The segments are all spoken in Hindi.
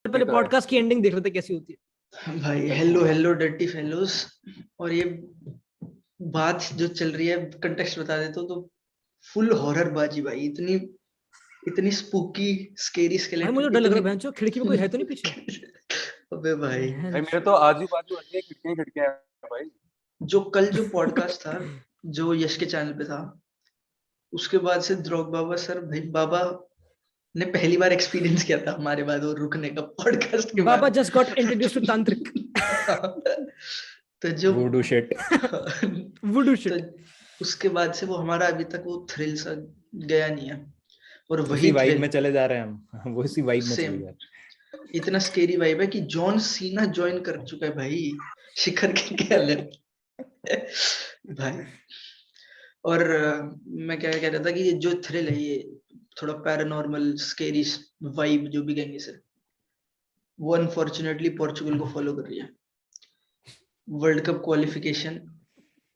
पहले पॉडकास्ट की एंडिंग देख रहे थे कैसी होती है। भाई हेलो हेलो डर्टी फेलोज। और ये बात जो चल रही है कंटेक्स्ट बता देता हूँ तो फुल हॉरर बाजी भाई, इतनी इतनी स्पूकी स्केरी भाई स्केलेटन मुझे डर लग रहा है इतनी बहनचोद, खिड़की में कोई है तो नहीं पीछे। अबे भाई भाई मेरे तो आजू बाजू अन्य खिड़कियां हैं भाई। जो पॉडकास्ट था जो यश के चैनल पे था, उसके बाद से द्रोग बाबा सर भाई बाबा ने पहली बार एक्सपीरियंस किया था हमारे बाद वो रुकने का पॉडकास्ट के बाबा बाद। जस्ट गॉट इंट्रोड्यूस्ड टू तांत्रिक। तो जो वुडू शिट वुडू तो शिट। उसके बाद से वो हमारा अभी तक वो थ्रिल सा गया नहीं है। और उसी वही वाइब थ्रिल में चले जा रहे हैं हम, वो उसी वाइब में चले सेम जा रहे इतना स्केरी वाइब है कि जॉन सीना ज्वाइन कर चुका है भाई शिखर के कैलन भाई। और मैं क्या कह रहा था कि ये जो थ्रिल है ये थोड़ा पैरानॉर्मल स्केरी वाइब जो भी कहेंगे सर, वो अनफॉर्चुनेटली पोर्चुगल को फॉलो कर रही है। World cup qualification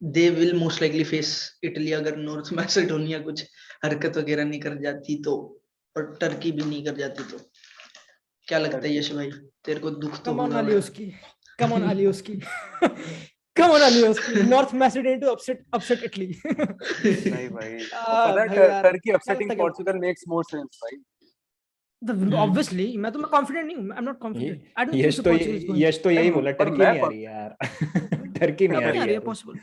they will most likely face Italy अगर नॉर्थ मैसेडोनिया कुछ हरकत वगैरह नहीं कर जाती तो, और टर्की भी नहीं कर जाती तो। क्या लगता है यश भाई, तेरे को दुख तो कम ऑन होगा भाई। Alioski, come on Alioski, come on Alioski. North Macedonia to upset Italy. नहीं भाई, पता भाई है यार टर्की क्या अपसेटिंग लगता है पोर्चुगल मेक्स मोर सेंस भाई। ऑब्वियसली मैं कॉन्फिडेंट नहीं हूं, I am not confident, I don't think yes so तो पोर्चुगल इज गोइंग। यश तो यही बोला, पर टर्की मैं नहीं आ रही है यार। टर्की नहीं आ नहीं रही आ है रही है यार। पॉसिबल।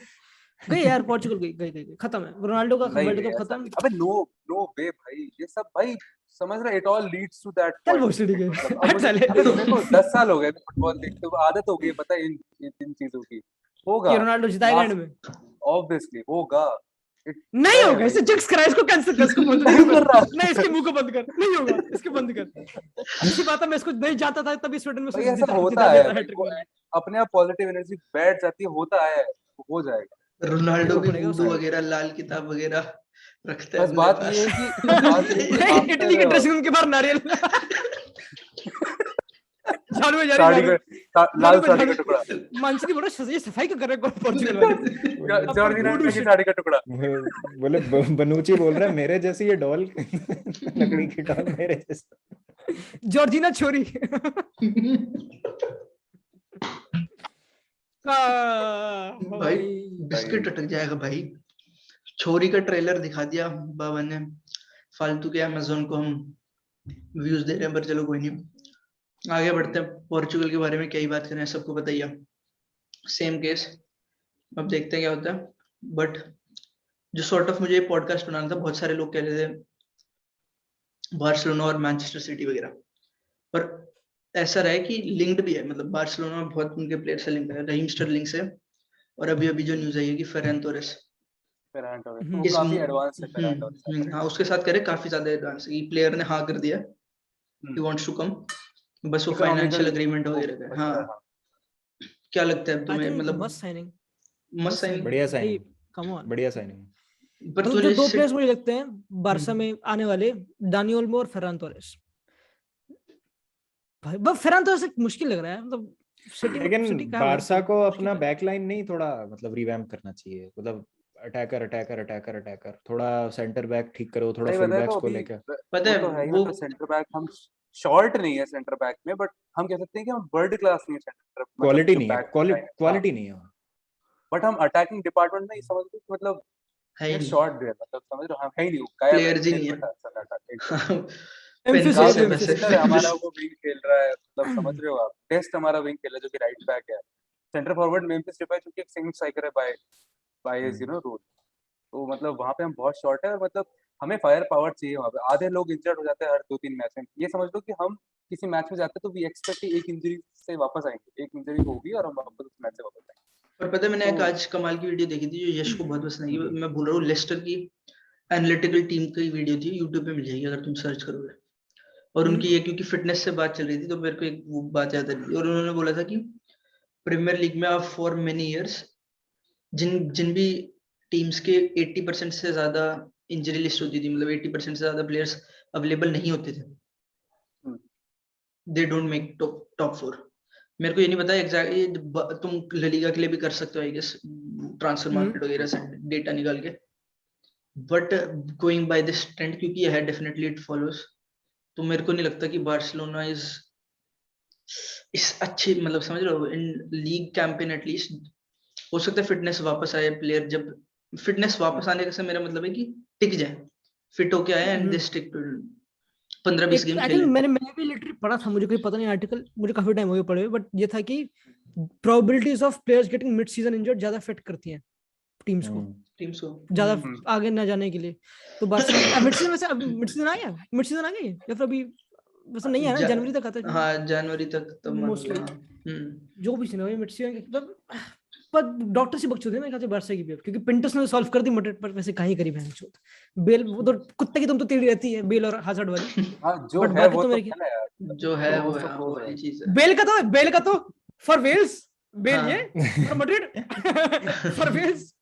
गई यार पोर्चुगल, गई खत्म है, रोनाल्डो का नहीं वर्ल्ड नहीं कप ऐसा खत्म। नहीं, अबे नो नो वे भाई, ये सब भाई समझ रहा है, it all leads to that चल पॉइंट। भोसड़ी के मतलब अब हट मुझे साले। अबे मेरे को 10 साल हो गए फुटबॉल देखते हुए, आदत हो गई है पता है इन चीजों की। होगा कि रोनाल्डो जिताएगा एंड में। ऑब्वियसली होगा। नहीं होगा, इसे जिक्स करा, इसको कैंसिल कर, इसको बंद नहीं कर, कर रहा। नहीं इसके मुंह को बंद कर, नहीं होगा, इसके बंद कर। अच्छी बात है, मैं इसको नहीं जाता था तभी स्वीडन में भाई उसने ऐसा होता जिता है दिया था भाई, हैट्रिक वो मार के। अपने आप पॉजिटिव एनर्जी बैठ जाती है, होता है, वो हो जाएगा। रोनाल्डो देखना भी पड़ेगा वूडू उसको। वगैरह लाल किताब वगैरह रखता है बस अपने बात पास। ये है कि बात ये है कि इटली के आफ्टर ड्रेसिंग रूम के बाहर नारियल। झाड़ू में जा रही, साड़ी झाड़ू का झाड़ू लाल में साड़ी झाड़ू। का टुकड़ा, मानसी बोला ये सफाई क्यों कर रहे हैं पोर्चुगल वाले। आपका जॉर्जिना वुडू की शिट। साड़ी का टुकड़ा। बोले बनूची बोल रहा है मेरे जैसी ये डॉल, लकड़ी की डॉल मेरे जैसी। जॉर्जिना छोरी। भाई बिस्किट अटक जाएगा भाई। छोरी का ट्रेलर दिखा दिया बाबा ने, फालतू के अमेज़न को हम व्यूज दे रहे हैं, पर चलो कोई नहीं, आगे बढ़ते हैं। पोर्चुगल के बारे में क्या ही बात करें, सबको बताइए सेम केस। अब देखते हैं क्या होता है। बट जो सॉर्ट ऑफ मुझे पॉडकास्ट बनाना था, बहुत सारे लोग कह रहे थे बार्सिलोना और मैनचेस्टर सिटी वगैरह, पर ऐसा रहा है कि लिंक्ड भी है, मतलब बार्सिलोना में बहुत उनके प्लेयर से लिंक है, रहीम स्टर्लिंग से। और अभी अभी जो न्यूज आई है कि फेरन तोरेस फेरान टोरेस तो वो काफी एडवांस है, फेरान टोरेस। हाँ उसके साथ करे काफी ज्यादा एडवांस है, प्लेयर ने हाँ कर दिया, ही वांट्स टू कम, बस वो फाइनेंशियल अग्रीमेंट वगैरह का। हाँ क्या लगता है आई तुम्हें, थिंक मतलब मस्त साइनिंग, मस्त साइनिंग? बढ़िया भाई साइनिंग, कम ऑन। बढ़िया साइनिंग। पर मतलब जो तुझे दो प्लेयर्स मुझे लगते हैं बारसा में आने वाले, डानी ओल्मो और फेरान तोरेस। भाई बस फेरान तोरेस मुश्किल लग रहा है, मतलब सिटी लेकिन का बारसा को अपना बैकलाइन नहीं थोड़ा मतलब रिवैम्प करना चाहिए, मतलब अटैकर अटैकर अटैकर अटैकर, थोड़ा सेंटर बैक ठीक करो, थोड़ा फुल बैक्स को लेकर। पता है तो है वो सेंटर बैक हम शॉर्ट नहीं है सेंटर बैक में, बट हम कह सकते हैं कि हम वर्ल्ड क्लास नहीं है सेंटर, क्वालिटी नहीं है, क्वालिटी नहीं है। बट हम अटैकिंग डिपार्टमेंट में समझ लो, मतलब है शॉर्ट भी है, मतलब समझ रहे हो, हम है ही नहीं, गायब है, प्लेयर्स ही नहीं है। Emphasis Gavi emphasis. सिस्टर है हमारा, वो विंग खेल रहा है, मतलब समझ रहे हो आप, टेस्ट हमारा विंग खेल रहा है जो कि राइट बैक है। सेंटर फॉरवर्ड मेम्फिस डिपाई जो कि एक सिंगल स्ट्राइकर है बाय बाय हिज रूल। तो मतलब वहां पे हम बहुत शॉर्ट है, और मतलब हमें फायर पावर चाहिए वहां पे। आधे लोग इंजर्ड हो जाते हैं हर 2-3 मैच में। ये समझ लो कि हम किसी मैच में जाते हैं तो वी एक्सपेक्ट एक इंजरी से वापस आएंगे, एक इंजरी होगी और हम वापस उस मैच से वापस आएंगे। और पता है मैंने एक आज कमाल की वीडियो देखी थी जो यश को बहुत पसंद आई, मैं बोल रहा हूँ लेस्टर की एनालिटिकल टीम की वीडियो थी, यूट्यूब पे मिल जाएगी अगर तुम सर्च करोगे। और उनकी ये क्योंकि फिटनेस से बात चल रही थी तो मेरे को एक वो बात याद आ रही थी, और उन्होंने बोला था कि प्रीमियर लीग में आप फॉर मेनी इयर्स जिन जिन भी टीम्स के 80% से ज्यादा इंजरी लिस्ट होती थी, मतलब 80% से ज्यादा प्लेयर्स अवेलेबल नहीं होते थे, दे डोंट मेक टॉप 4। मेरे को ये नहीं पता एग्जैक्टली, तुम ललीगा के लिए भी कर सकते हो आई गेस, ट्रांसफर मार्केट वगैरह से डेटा निकाल के। But going by this trend, क्योंकि ये है डेफिनेटली इट फॉलोज, तो मेरे को नहीं लगता कि बार्सिलोना इज इस अच्छी मतलब समझ रहे हो इन लीग कैंपेन एटलीस्ट हो सकता है फिटनेस वापस आए प्लेयर, जब फिटनेस वापस आने का मेरा मतलब है कि टिक जाए, फिट होके आए and they stick to 15-20 game आई खेले। थिंक मैंने भी लिटरली पढ़ा था, मुझे कोई पता नहीं आर्टिकल, मुझे काफी टाइम हो गया पढ़े हुए, बट ये था कि probabilities of players getting mid season injured ज्यादा अफेक्ट करती हैं टीम्स को, टीम्स को ज्यादा आगे ना जाने के लिए। तो बार्सिलोना मिड सीजन, वैसे मिड सीजन आ गया, मिड सीजन आ गई या फिर अभी वैसे नहीं है ना, जनवरी तक आता है हाँ जनवरी तक तब मान लो, मोस्टली हाँ। जो भी सीन है मिड सीजन। पर डॉक्टर से बकचोदी है मेरे ख्याल से बार्सा की भी अब, क्योंकि पिंटस ने सॉल्व कर दी मटेट, पर वैसे कहीं करी बहन चोद। बेल वो तो कुत्ते की तुम तो टेढ़ी रहती है, बेल और हाजार्ड वाली, हाँ जो बट है बाकी वो तो तो मेरे है ना यार, जो है तो वो तो है, close वाली है। चीज है। बेल का तो फॉर वेल्स, बेल हाँ। ये for Madrid for Wales.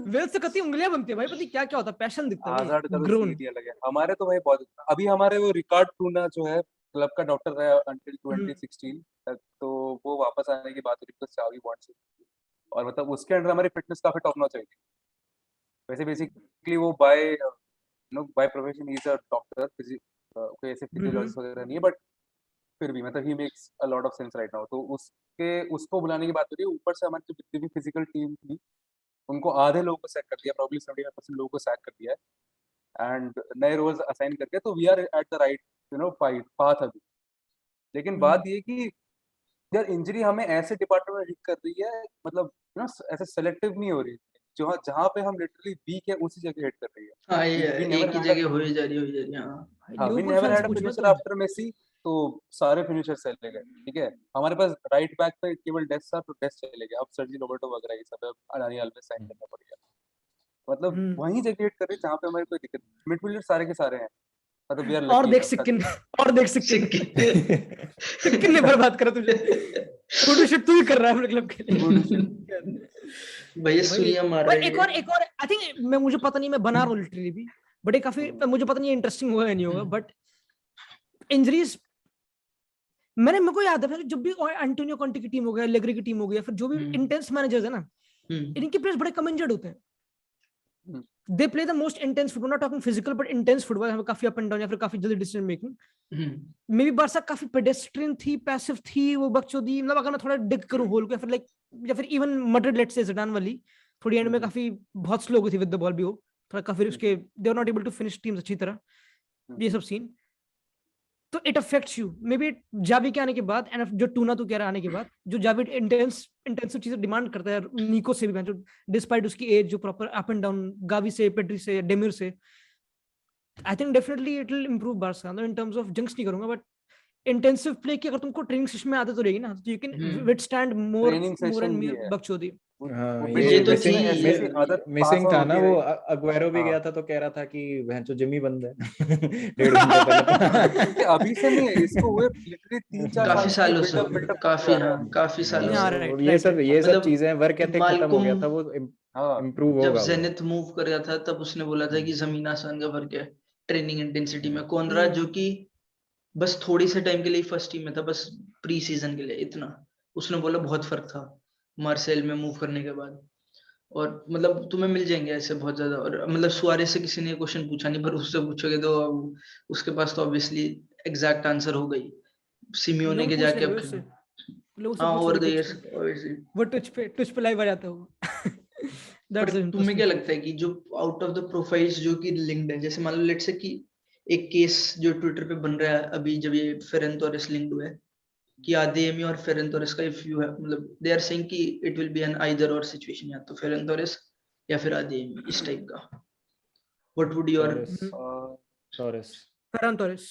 Wales से कति उंगलियां बनती है भाई, पता नहीं क्या क्या होता है, पैशन दिखता है हाजार्ड का भाई, तो ग्रोन। सीन ही अलग है। हमारे तो भाई बहुत, अभी हमारे वो रिकार्ड टूना जो है क्लब का डॉक्टर रहा अंटिल 2016 तक, तो वो वापस आने की बात हो रही थी चावी बॉन्ड से, और मतलब उसके अंडर हमारी फिटनेस काफी टॉप नॉच चाहिए। वैसे बेसिकली वो by profession he is a doctor, कोई ऐसे फिजियोलॉजिस्ट वगैरह नहीं है, बट फिर भी मतलब he makes a lot of sense right now. तो उसको बुलाने की बात हो रही है। ऊपर से हमारी जो जितनी भी फिजिकल टीम थी उनको आधे लोगों को सैक कर दिया, प्रॉब्ली 75% लोगों को सैक कर दिया है, एंड नए रोल्स असाइन करके, तो we are at the right path अभी। लेकिन बात ये कि यार इंजरी हमें ऐसे डिपार्टमेंट में हिट कर रही है, मतलब ऐसे सेलेक्टिव नहीं हो रही, जो जहाँ पे हम लिटरली वीक है उसी जगह हिट कर रही है। हाँ ये We एक never ही had a जगह हो ही जा रही है। हाँ हाँ, we Liverpool never fans had से a पूछना finisher तो after Messi, तो सारे फिनिशर चले गए, ठीक है। हमारे पास राइट बैक पे केवल डेस्ट था, तो डेस्ट चले गए। अब सर्जी रोबर्टो वगैरह ये सब, अब अडानी अल्वेज साइन करना पड़ गया। मतलब वहीं जगह हिट कर रही जहाँ पे हमारी कोई दिक्कत। मिडफील्डर सारे के सारे हैं, मतलब वी आर और लकी देख enough, सिक्किन, और देख सिक्किन सिक्किन ने सिक्किम। बर्बाद करा तुझे। फोटो शूट तू ही कर रहा है अपने क्लब के Good लिए। shit। भैया भाई सुइयां मार भाई रही एक है। और आई थिंक, मैं मुझे पता नहीं, मैं बना रहा हूँ लिटरली भी, बट ये काफी मुझे पता नहीं इंटरेस्टिंग होगा या नहीं होगा, बट इंजरीज मेरे को याद है जब भी एंटोनियो कॉन्टे की टीम हो गया, लेग्री की टीम हो गया, फिर जो भी इंटेंस मैनेजर्स है ना, इनके प्लेयर्स बड़े कम इंजर्ड होते हैं। They play the most intense football, not talking physical but intense football, हमें काफी अप एंड डाउन या फिर काफी जल्दी decision making. May be Barca काफी पेडेस्ट्रियन थी, पैसिव थी, वो बकचोदी, मतलब अगर मैं थोड़ा डिग करूं होल को, या फिर इवन मैड्रिड लेट्स से ज़िडान वाली थोड़ी एंड में काफी बहुत स्लो गई थी विद द बॉल भी, हो थोड़ा काफी उसके they are not able to finish teams अच्छी तरह, ये सब सीन। तो it affects you maybe Xavi के आने के बाद, एंड जो टूना तू कह रहा आने के बाद, जो जावी इंटेंसिव चीजें डिमांड करता है निको से भी, जो डिस्पाइट उसकी एज, जो proper up and down, Gavi से, पेड्री से, डेमिर से, I think definitely it will improve Barca in terms of junks नहीं करूंगा, बट इंटेंसिव प्ले की अगर तुमको ट्रेनिंग सेशन में आदत हो रहेगी ना, तो you can withstand more training more session and भी मोर है। बकचोदी। हाँ, वो ये तो मिसिंग थी ऐसी ऐसी आदत पास मिसिंग ऑन था होती ना है। वो। अग्वेरो भी हाँ। गया था तो कह रहा था कि भैंचो जिमी बंद है। 1.5 घंटे पहले। ये अभी से नहीं है, इसको हुए लिटरली 3-4 काफी साल से सालों से, बिल्डअप काफी जा रहा है। हाँ काफी सालों हाँ, से। राइट ये राइट सब राइट। मतलब चीजें वर्क एथिक खत्म हो गया था, वो हाँ इम्प्रूव जब होगा वो। जेनिथ मूव कर गया था तब उसने बोला था कि जमीन आसमान का फर्क है ट्रेनिंग इंटेंसिटी में। कोनरा जो कि बस थोड़ी से टाइम के लिए फर्स्ट टीम में था, बस प्री सीजन के लिए इतना, उसने बोला बहुत फर्क था मार्सेल में मूव करने के बाद। और मतलब तुम्हें मिल जाएंगे ऐसे बहुत ज्यादा। और मतलब सुआरेस से किसी ने क्वेश्चन पूछा नहीं, पर उससे पूछोगे तो उसके पास तो ऑब्वियसली एग्जैक्ट आंसर हो गई। सिमियोने लोग के पूछ जाके लेंगे अब उससे, लोग उससे हाँ पूछ ओवर लेंगे द ट्विच इयर्स पे, ऑब्वियसली। वो ट्विच पे लाइव आ जाता है वो। पर दैट्स तुम्हें क्या इंटरेस्टिंग। लगता है कि जो आउट ऑफ द प्रोफाइल्स जो कि लिंक्ड है, जैसे मान लो लेट्स से कि एक केस जो ट्विटर पे बन रहा है अभी, जब ये फेरन टोरेस लिंक्ड हुआ है, कि आदेमी और फेरन टोरेस का इफ यू है, मतलब दे आर सेइंग कि it will be an either और सिचुएशन, या तो फेरन टोरेस या फिर आदेमी, इस टाइप का। What would your Torres, Ferran Torres,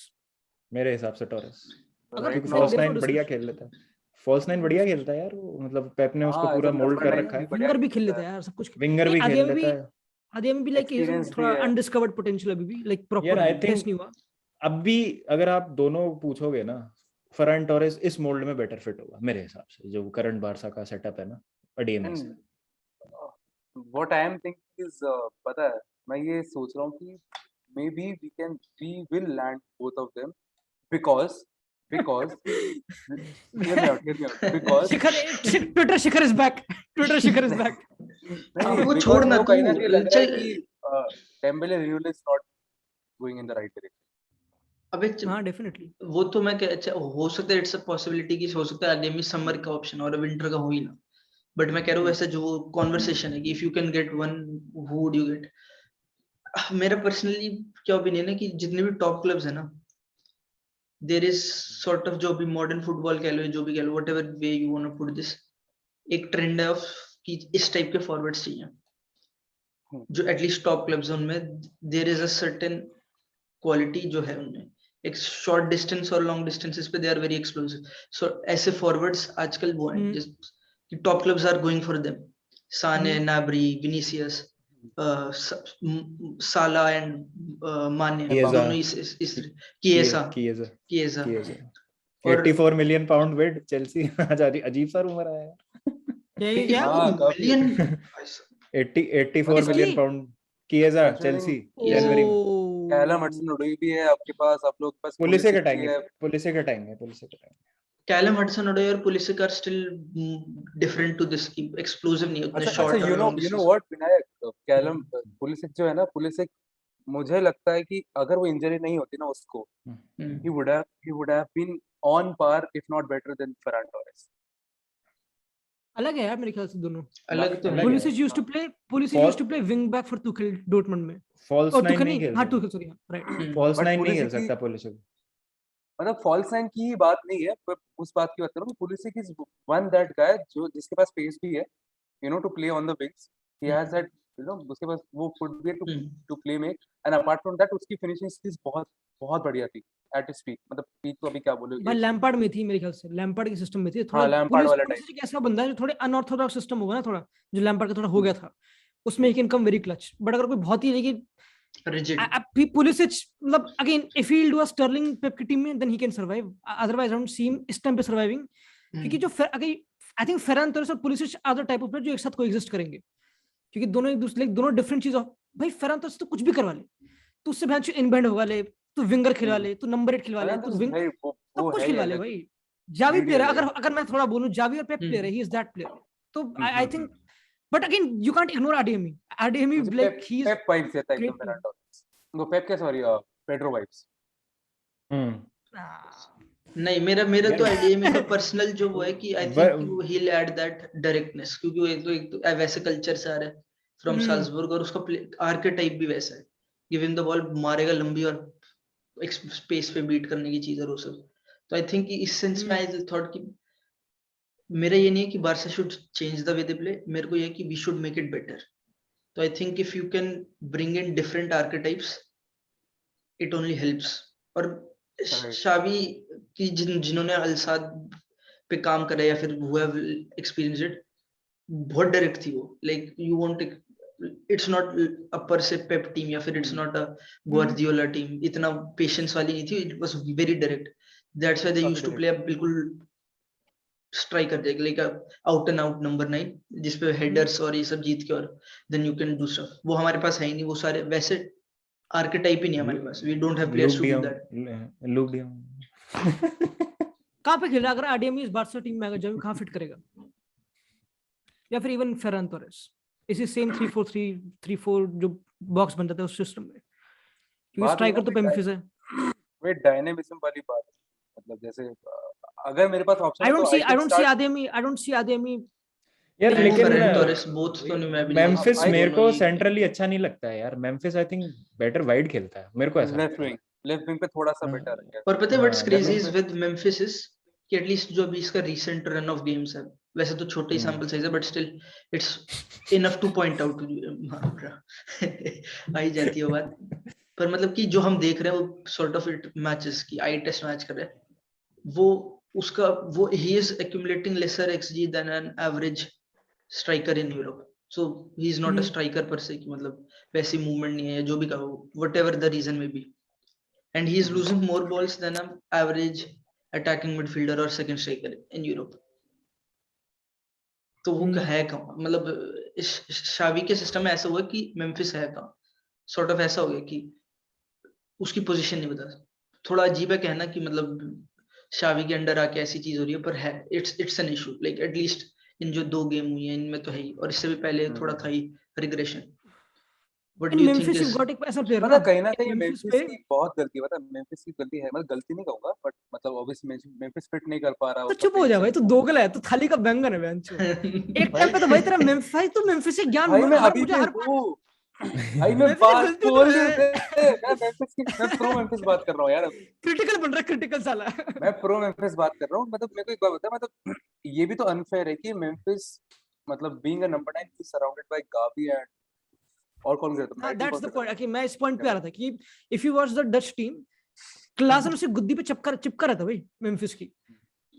मेरे हिसाब से टोरेस, अगर राइट क्योंकि now falls there nine for बढ़िया डिस्कशन, खेल लेता है। फॉल्स नाइन बढ़िया खेलता है यार वो, मतलब पेप ने उसको हाँ एज पूरा अ मोल्ड नंबर कर 9 रखा है। भी बढ़िया विंगर भी खेल खेलता लेता है, है यार, सब कुछ विंगर भी खेल लेता है। आदिम भी लाइक एक्सपीरियंस भी थोड़ा है। अनडिस्कवर्ड पोटेंशियल अभी भी, लाइक यार आई प्रॉपर थिंक टेस्ट नहीं हुआ। अब भी अगर आप दोनों पूछोगे ना, फरहान टोरेस इस मोल्ड में बेटर फिट होगा मेरे हिसाब से, जो करंट बारसा का सेटअप है ना अडीएमएस। What I am thinking is, पता है मैं ये सोच रहा हूँ कि maybe we will land both of them, because hear me out because Shikhar, Twitter Shikhar is back, Twitter Shikhar is back. नहीं वो बिकॉज छोड़ना मेरे को कहीं ना कहीं तू लग रहा है चल। कि Dembélé real is not going in the right direction. अबे हाँ डेफिनेटली वो तो मैं अच्छा हो सकता है, इट्स अ पॉसिबिलिटी कि हो सकता है आदमी समर का ऑप्शन और विंटर का हो ही ना, बट मैं कह रहा हूँ वैसे जो कॉन्वर्सेशन है कि if you can get one, who would you get? मेरा पर्सनली क्या ओपिनियन है कि जितने भी टॉप क्लब्स है ना, देयर इज सॉर्ट ऑफ, जो भी मॉडर्न फुटबॉल कह लो, जो भी कह लो, whatever way you want to put this, एक ट्रेंड है ऑफ कि इस टाइप के फॉरवर्ड्स चाहिए जो एटलीस्ट टॉप क्लब्स हैं उनमें there is a certain quality जो है उनमें, एक शॉर्ट डिस्टेंस और लॉन्ग डिस्टेंसेस पे they are very explosive. So ऐसे फॉरवर्ड्स आजकल वो हैं जिस कि top clubs are going for them, Sane, Gnabry, Vinicius, Salah and Mane, Chiesa. दोनों इस किएसा Chiesa. किएसा Chiesa. और 84 million pound bid चेल्सी। आज अजीब सा रूमर आया है। क्या 84 काफी। मिलियन 84 किसकी? million pound Chiesa Considering Chelsea ये जनवरी में। कैलम हडसन ओडोई भी है आपके पास, आप लोग के पास पुलिस से पुलिसिक भी कटाएंगे है। पुलिस से कटाएंगे। कैलम हडसन ओडोई और Pulisic are still different to this, की एक्सप्लोसिव नहीं उतने अच्छा शॉर्ट और you long no distance. What Vinayak, Callum Pulisic जो है ना, पुलिसिक मुझे लगता है कि अगर वो इंजरी नहीं होती ना उसको, he would have been on par if not better than Ferran Torres। अलग है यार मेरे ख्याल से दोनों। अलग तो अलग है। है। Pulisic used to play wing back for Tuchel Dortmund में। फॉल्स और नाइन तुखेल नहीं नहीं, खेल हाँ सकता, Tuchel, sorry, right. False but nine नहीं खेल पुलिसिक की सकता पुलिसिक। मतलब फॉल्स नाइन की ही बात नहीं है, पर उस बात की बात करूँ कि Pulisic is one that guy जो जिसके पास स्पेस भी है, you know, to play on the wings. He has that, you know, उसके पास वो फुट भी है to play make, and apart from that उसकी फिनिशिंग स्किल्स बहुत बहुत बढ़िया थी एट हिज पीक। मतलब पीक तो अभी क्या बोलूं, भाई लैम्पार्ड में थी मेरे ख्याल से, लैम्पार्ड के सिस्टम में थी थोड़ा। हाँ लैम्पार्ड पुलिस वाला टाइम। पुलिस एक ऐसा बंदा है जो थोड़े अनऑर्थोडॉक्स सिस्टम होगा ना थोड़ा, जो लैम्पार्ड का थोड़ा हो गया था, उसमें ही can come very clutch. But अगर कोई बहुत ही लेकिन रिजिड पुलिस मतलब again if he do a Sterling Pep की टीम में then he can survive, otherwise I don't see him इस टाइम पे सर्वाइविंग। क्योंकि जो अगर आई थिंक फेरन टोरेस और Pulisic are the type of player जो एक साथ कोएग्जिस्ट करेंगे, क्योंकि दोनों एक दूसरे दोनों डिफरेंट चीज ऑफ। भाई फेरन टोरेस तो कुछ भी करवा ले, तू उससे भैंस इनबैंड होगा ले, तू विंगर खिलवा ले, तू नंबर 8 खिलवा ले, फर्नान तू टोरेस विंग भाई सब वो कुछ है ही खिलवा ले अलग, भाई। जावी ब्रीड ही प्लेयर है, अलग अगर है। अगर मैं थोड़ा बोलूं जावी और पेप प्लेयर है, ही इज दैट प्लेयर। तो I think, but again you can't ignore आरडीएमई। आरडीएमई मुझे like he is Pep vibes देता है एकदम ग्रेट फेरन प्लेयर। टोरेस। वो पेप क्या, सॉरी, पेड्रो वाइब्स। नहीं, मेरा मेरा तो यार आइडिया में का पर्सनल जो वो है कि आई थिंक कि व- वो he will add that directness, क्योंकि वो एक तो वैसे कल्चर से आ रहा है फ्रॉम साल्जबर्ग, और उसका आर्केटाइप भी वैसा है, गिविंग द बॉल मारेगा लंबी और एक स्पेस पे बीट करने की चीज है वो सब। तो आई थिंक इस सेंस में आई थॉट कि मेरा ये नहीं है कि Barca should change the way they play, मेरे को ये है कि we should make it better. तो I think if you can bring in different archetypes it only helps. और शावी की जिन्होंने अलसाद पे काम करा या फिर हु हैव एक्सपीरियंस्ड इट, बहुत डायरेक्ट थी वो, like you want, it's not अपर से पेप टीम या फिर it's not a Guardiola team, इतना पेशेंस वाली नहीं थी, it was very direct. That's why they used to play बिल्कुल striker, like out and out number 9 जिसपे हेडर्स और ये सब जीत के, और then you can do stuff. वो हमारे पास है ही नहीं, वो सारे वैसे आर्केटाइप ही नहीं हमारे पास, we don't have players to do that. Look de Jong कहाँ पे खेल रहा है? अगर आरडीएमई इस बारसा टीम में अगर जावे, कहाँ फिट करेगा? या फिर इवन फेरन टोरेस इसी सेम 3-4-3 जो बॉक्स बन जाता है उस सिस्टम में, क्योंकि बात स्ट्राइकर तो पेम्फिस है। वे डायनेमिज्म वाली बात है। मतलब जैसे अगर मेरे पास ऑप्शन आई है डोंट तो सी आई कैन आरडीएमई यार नहीं, एंड वो लेकिन फर्रन नहीं। टोरेस बोथ तो नहीं, मैं भी नहीं मेम्फिस देखता, मेरे दोनों को ही सेंट्रली अच्छा नहीं लगता है यार। Memphis I think better wide खेलता है, मेरे को ऐसा लगता है। लेफ्ट विंग पे थोड़ा सा हाँ, बेटर है। और पता है व्हाट्स हाँ लेफ्ट क्रेजी विंग इज पे। विद मेम्फिस इज कि एटलीस्ट जो अभी इसका रीसेंट रन ऑफ गेम्स है, वैसे तो छोटे ही सैंपल साइज है but still it's enough to point out. आई जाती है बात, पर मतलब कि जो हम देख रहे हैं वो सॉर्ट ऑफ इट मैचेस की आई टेस्ट मैच कर रहे हैं, वो उसका वो he is accumulating lesser xG than an average striker in Europe. So he is not a striker per se, कि मतलब वैसी मूवमेंट नहीं है, जो भी कहो, व्हाटएवर द रीजन में B, and he is losing more balls than an average attacking midfielder or second striker in Europe. तो वो है कहाँ, मतलब इस शावी के सिस्टम में ऐसा हुआ कि मेम्फिस है कहाँ, सॉर्ट ऑफ ऐसा हो गया कि उसकी पोजीशन नहीं बता। थोड़ा अजीब है कहना कि मतलब शावी के अंडर आके ऐसी चीज हो रही है, पर है, it's an issue, like at least in जो 2 गेम हुई है इनमें तो है ही, और इससे भी पहले थोड़ा था ही रिग्रेशन। What इन do you think Memphis you is got एक ऐसा प्लेयर ना मतलब कहीं ना कहीं मेम्फिस मेम्फिस पे की बहुत गलती है, मतलब मेम्फिस की गलती है, मतलब गलती नहीं कहूंगा बट मतलब ऑब्वियसली मेम्फिस फिट नहीं कर पा रहा, तो उसका चुप हो जा पेस भाई, तू दोगला है, तू थाली का बैंगन है बेंचो। एक टाइम पे तो भाई तेरा मेम्फिस, भाई तू मेम्फिस से ज्ञान भाई मैं हर अभी मुझे भी हर हूँ भाई, मैं मेम्फिस से बात गलती तो बोल है। दे, मैं मेम्फिस की, मैं प्रो मेम्फिस बात कर रहा हूँ यार अभी, क्रिटिकल बन रहा है, क्रिटिकल साला। मैं प्रो मेम्फिस बात कर रहा हूँ। मतलब मेरे को एक बात बता, मतलब ये भी तो अनफेयर है कि मेम्फिस मतलब being a number 9 is surrounded by Gavi and और कौन गया, तो हाँ, मैडी दैट्स कौन द सा पॉइंट। था कि मैं इस पॉइंट पे क्या आ था? रहा था कि if you watch the Dutch team, Klaasen उसे गुद्दी पे चिपका रहता भाई मेम्फिस की।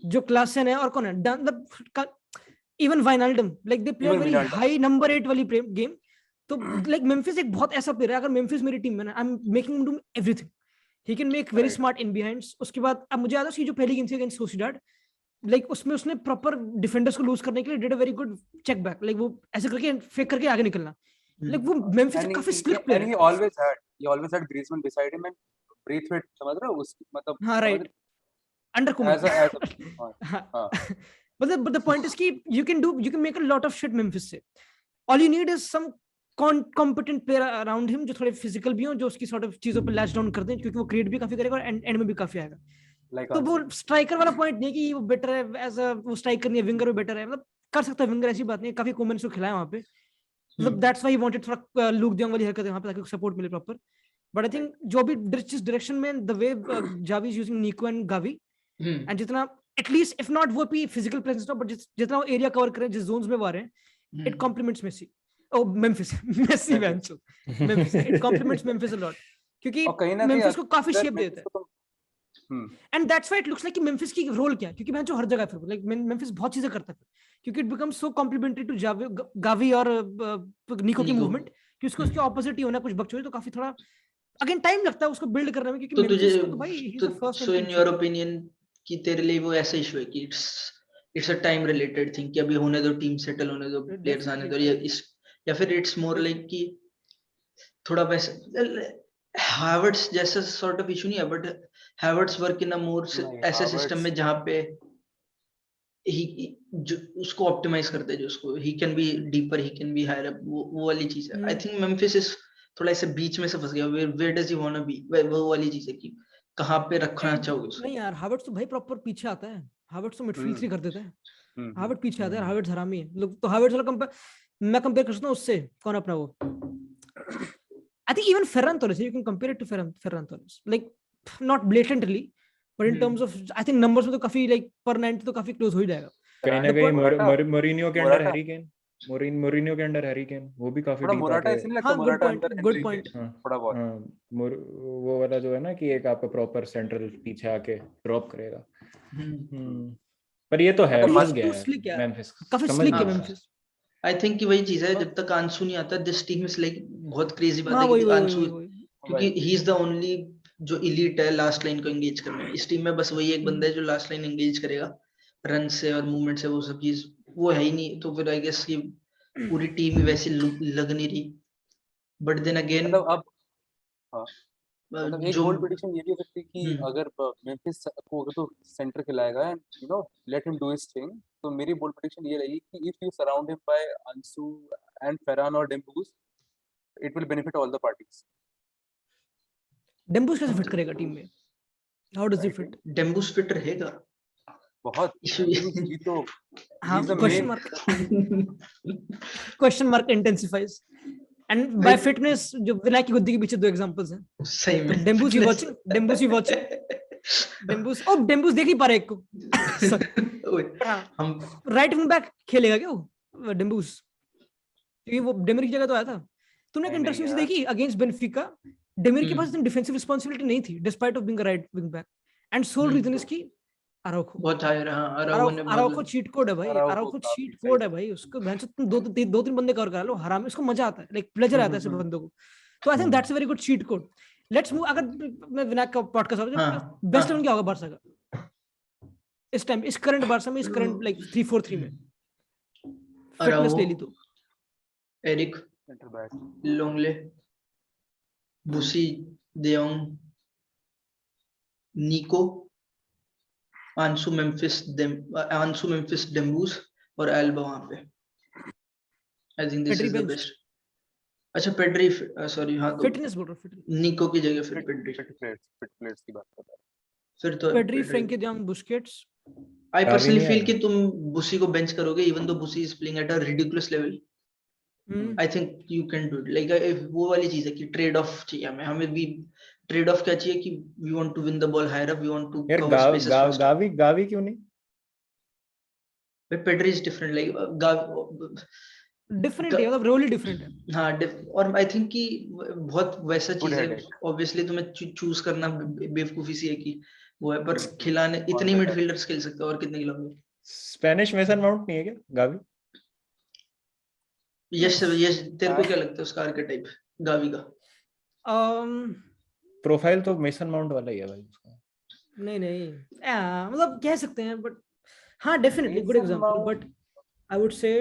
जो क्लासन है और कौन है, even Wijnaldum, like they play even very Wijnaldum high number 8 वाली गेम। तो लाइक मेम्फिस एक बहुत ऐसा प्लेयर है, अगर मेम्फिस मेरी टीम में ना, I am making him do everything. He can make very right smart in behinds. उसके बाद अब मुझे याद है उसकी जो पहली गेम थी अगेंस्ट सोसिएडाड, लाइक उसमें उसने प्रॉपर डिफेंडर्स को लूज करने के लिए did a very good check back, like वो ऐसे करके फेक करके आगे निकलना। लाइक वो मेम्फिस एंड काफी स्लिक प्लेयर ही है। Always had Griezmann beside him and breathe it, समझ रहे हो उस मतलब हाँ समझ right, under Koeman. As a हाँ but the point is कि you can make a lot of shit Memphis से। All you need is some competent player around him जो थोड़े फिजिकल भी हो, जो उसकी sort of चीजों पे लैच डाउन कर दें, क्योंकि वो क्रिएट भी काफी करेगा और एंड में भी काफी आएगा। लाइक तो वो स्ट्राइकर वाला पॉइंट नहीं कि वो बेटर है एज अ, वो स्ट्राइकर नहीं है, विंगर भी बेटर है, मतलब कर सकता है विंगर, ऐसी बात नहीं है। काफी कोमन को खिलाया वहां पे, मतलब दैट्स व्हाई ही वांटेड थोड़ा लूक दियोंग वाली हरकत है वहां पे, ताकि सपोर्ट मिले प्रॉपर। बट आई थिंक जो भी जिस डायरेक्शन में the way Xavi is using Nico and Gavi, and जितना एटलीस्ट इफ नॉट वो भी फिजिकल प्रेजेंस, बट जितना वो एरिया कवर करें, जिस जोन्स में वो आ रहे हैं, it complements Messi. Oh Memphis, Messi वेंचो, Memphis, it complements Memphis a lot, क्योंकि और कहीं ना कहीं मेम्फिस को काफी अगर शेप देता मेम्फिस है। को तुम and that's why it looks like कि मेम्फिस की रोल क्या है, क्योंकि मैं जो हर जगह फिर लाइक मेम्फिस बहुत चीजें करता है, क्योंकि it becomes so complementary to Gavi और निको की मूवमेंट, कि उसको उसके ऑपोजिट ही होना कुछ बकचोदी, तो काफी थोड़ा अगेन टाइम लगता है उसको बिल्ड करने में, क्योंकि तो तुझे मेम्फिस को तो भाई ही इज तो the first so and in your opinion कि तेरे लिए वो ऐसा इशू है कि it's a time related thing कि अभी होने दो, टीम सेटल होने दो, प्लेयर्स आने दो, या फिर इट्स मोर लाइक कि थोड़ा वैसे हावर्ड्स जैसा सॉर्ट ऑफ इशू नहीं है, बट हावर्ड्स वर्क इन अ मोर नहीं ऐसे सिस्टम हावर्ड्स में जहां पे ही जो उसको ऑप्टिमाइज करते हैं, जो उसको he can be deeper, he can be higher up, वो वाली चीज है। आई थिंक मेम्फिस इज थोड़ा ऐसे बीच में से फंस गया, where does he want to be, वो वाली चीज है कि कहाँ पे रखना चाहोगे उसको। नहीं यार, हावर्ड्स तो भाई प्रॉपर पीछे आता है, हावर्ड्स तो मिडफील्ड 3 कर देता है, हावर्ड पीछे आता है, हावर्ड्स हरामी है लोग। तो हावर्ड्स वाला मैं कंपेयर कर सकता हूँ उससे, कौन अपना वो, I think even Ferran Torres, you can compare it to Ferran Torres, like not blatantly, but in terms of I think numbers में तो काफी लाइक पर 90 तो काफी क्लोज हो ही जाएगा। कहीं ना कहीं मोरिनियो के under Morata Harry Kane, Mourinho के अंडर हैरी केन वो भी काफी थोड़ा डीप मोराटा आके, ऐसे नहीं लगता, हाँ गुड मोराटा पॉइंट, अंदर गुड एनरिके पॉइंट। हाँ थोड़ा बहुत हाँ, वो वाला जो है ना कि एक आपका प्रॉपर सेंट्रल पीछे आके ड्रॉप करेगा। पर ये तो है, मतलब फंस मस्त गया स्लिक है है, मेम्फिस, काफी समझ स्लिक है नहीं आ रहा। मेम्फिस। आई थिंक कि वही चीज है, जब तक आंसू नहीं आता दिस टीम इज लाइक, बहुत क्रेजी बात हाँ है वही कि वही वही आंसू, वही क्योंकि ही इज द ओनली जो इलीट है लास्ट लाइन को एंगेज करने में। इस टीम में बस वही एक बंदा है जो लास्ट लाइन एंगेज करेगा रन से और मूवमेंट से, वो सब चीज वो है ही नहीं। तो फिर आई गेस कि पूरी टीम ही वैसी लग नहीं रही। बट देन अगेन मतलब अब हाँ, मतलब एक जो बोल्ड प्रेडिक्शन ये भी हो सकती है कि अगर मेम्फिस को अगर तो सेंटर खिलाएगा and you know let him do his thing, तो मेरी बोल्ड प्रेडिक्शन ये रहेगी कि if you surround him by Ansu and Ferran और Dembouz, it will benefit all the parties. Dembouz कैसे फिट करेगा टीम में, how does he I think fit? Dembouz fit रहेगा, बहुत इशू डेम्बूस ही तो ही हाँ is the question main mark, question mark intensifies. And by fitness जो विनायक की गुद्दी के पीछे 2 एग्जांपल्स हैं। सही तो में डेम्बूस ही वाचिंग, डेम्बूस ही वाचिंग, डेम्बूस, ओ डेम्बूस देख नहीं पा रहे एक को। हम राइट विंग बैक खेलेगा क्या वो डेम्बूस, क्योंकि वो डेमर की जगह तो आया था। तूने एक नहीं नहीं इंटरेस्टिंग चीज यार देखी अगेंस्ट बेनफिका, डेमर के पास इतनी डिफेंसिव रिस्पांसिबिलिटी नहीं थी despite of being a right wing back, and sole reason is की अराउखो, बहुत हाई रहा, अराउखो ने अराउखो बहुत चीट कोड है भाई, अराउखो अराउखो काफी चीट सही कोड है भाई, उसको भैंस तुम दो तीन बंदे कवर करा लो, हराम, उसको मजा आता है, लाइक प्लेजर आता है ऐसे बंदों को। तो I think that's a very good cheat code. Let's move, अगर मैं विनायक का पॉडकास्ट हाँ बेस्ट 11 हाँ क्या होगा बारसा का इस टाइम, इस करंट बारसा में, इस करंट लाइक 3-4-3 में, फिटनेस अराउखो, ले ली तो एरिक, सेंटर बैक। लोंगले, बुसी, देयोंग, निको, आंसू मेम्फिस डेम्बूस और एल्बा वहां पे। I think this Pedri is the benched, best. अच्छा पेड्री, सॉरी हाँ, तो फिटनेस बोल रहा हूँ, फिटनेस। निको की जगह फिर पेड्री, फिट प्लेयर्स की बात कर रहा फिर तो Pedri, Frenkie de Jong, Busquets. I Gavi personally नहीं फील आया। कि तुम बुसी को बेंच करोगे even though Busi is playing at a ridiculous level. I think you can do it, like वो वाली चीज है कि ट्रेड ऑफ चाहिए हमें, हमें भी ट्रेड ऑफ क्या चाहिए कि we want to win the ball higher up, we want to यार cover spaces faster. Gavi Gavi क्यों नहीं? But Pedri is different, like different है, मतलब रोल ही डिफरेंट है। हाँ और आई थिंक कि बहुत वैसा Good चीज है, headache. ऑब्वियसली तुम्हें चूज करना बेवकूफी सी है कि वो है, पर खिलाने इतने the time. मिडफील्डर्स खेल सकते हो और कितने खिलाओगे? स्पेनिश मेसन माउंट नहीं है क्या गावी? यश यश तेरे को क्या लगता है उसका आर्केटाइप गावी का? प्रोफाइल तो मेसन माउंट वाला ही है भाई उसका। नहीं मतलब कह सकते हैं, बट हाँ definitely good Mason example, Mount. But I would से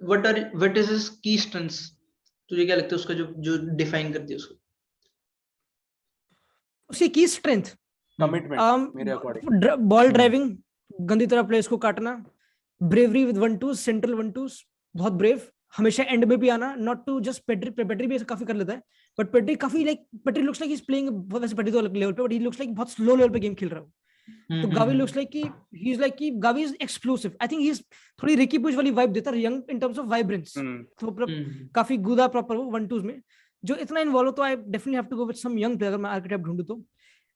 व्हाट इज हिज की स्ट्रेंथ्स? तुझे क्या लगता है उसका जो जो डिफाइन करती है उसको? उसकी की स्ट्रेंथ, Commitment. मेरे according. बॉल ड्राइविंग, गंदी तरह प्लेयर्स को काटना, ब्रेवरी विद 1-2, सेंट्रल 1-2, बहुत ब्रेव, हमेशा एंड में भी आना, नॉट टू जस्ट पेड्री भी ऐसा काफी कर लेता है, बट पेड्री काफी like Pedri looks like he is playing, वैसे पेड्री तो अलग लेवल पे, बट ही लुक्स लाइक बहुत स्लो लेवल पे गेम खेल रहा है। तो गावी लुक्स लाइक कि ही इज लाइक कि Gavi is explosive, I think he is थोड़ी रिकी पुश वाली वाइब देता है, young in terms of vibrance, तो काफी गुदा प्रॉपर वो 1-2s में जो इतना इन्वॉल्व हो, तो I definitely have to go with some young player, अगर मैं आर्किटेक्ट ढूंढूं तो।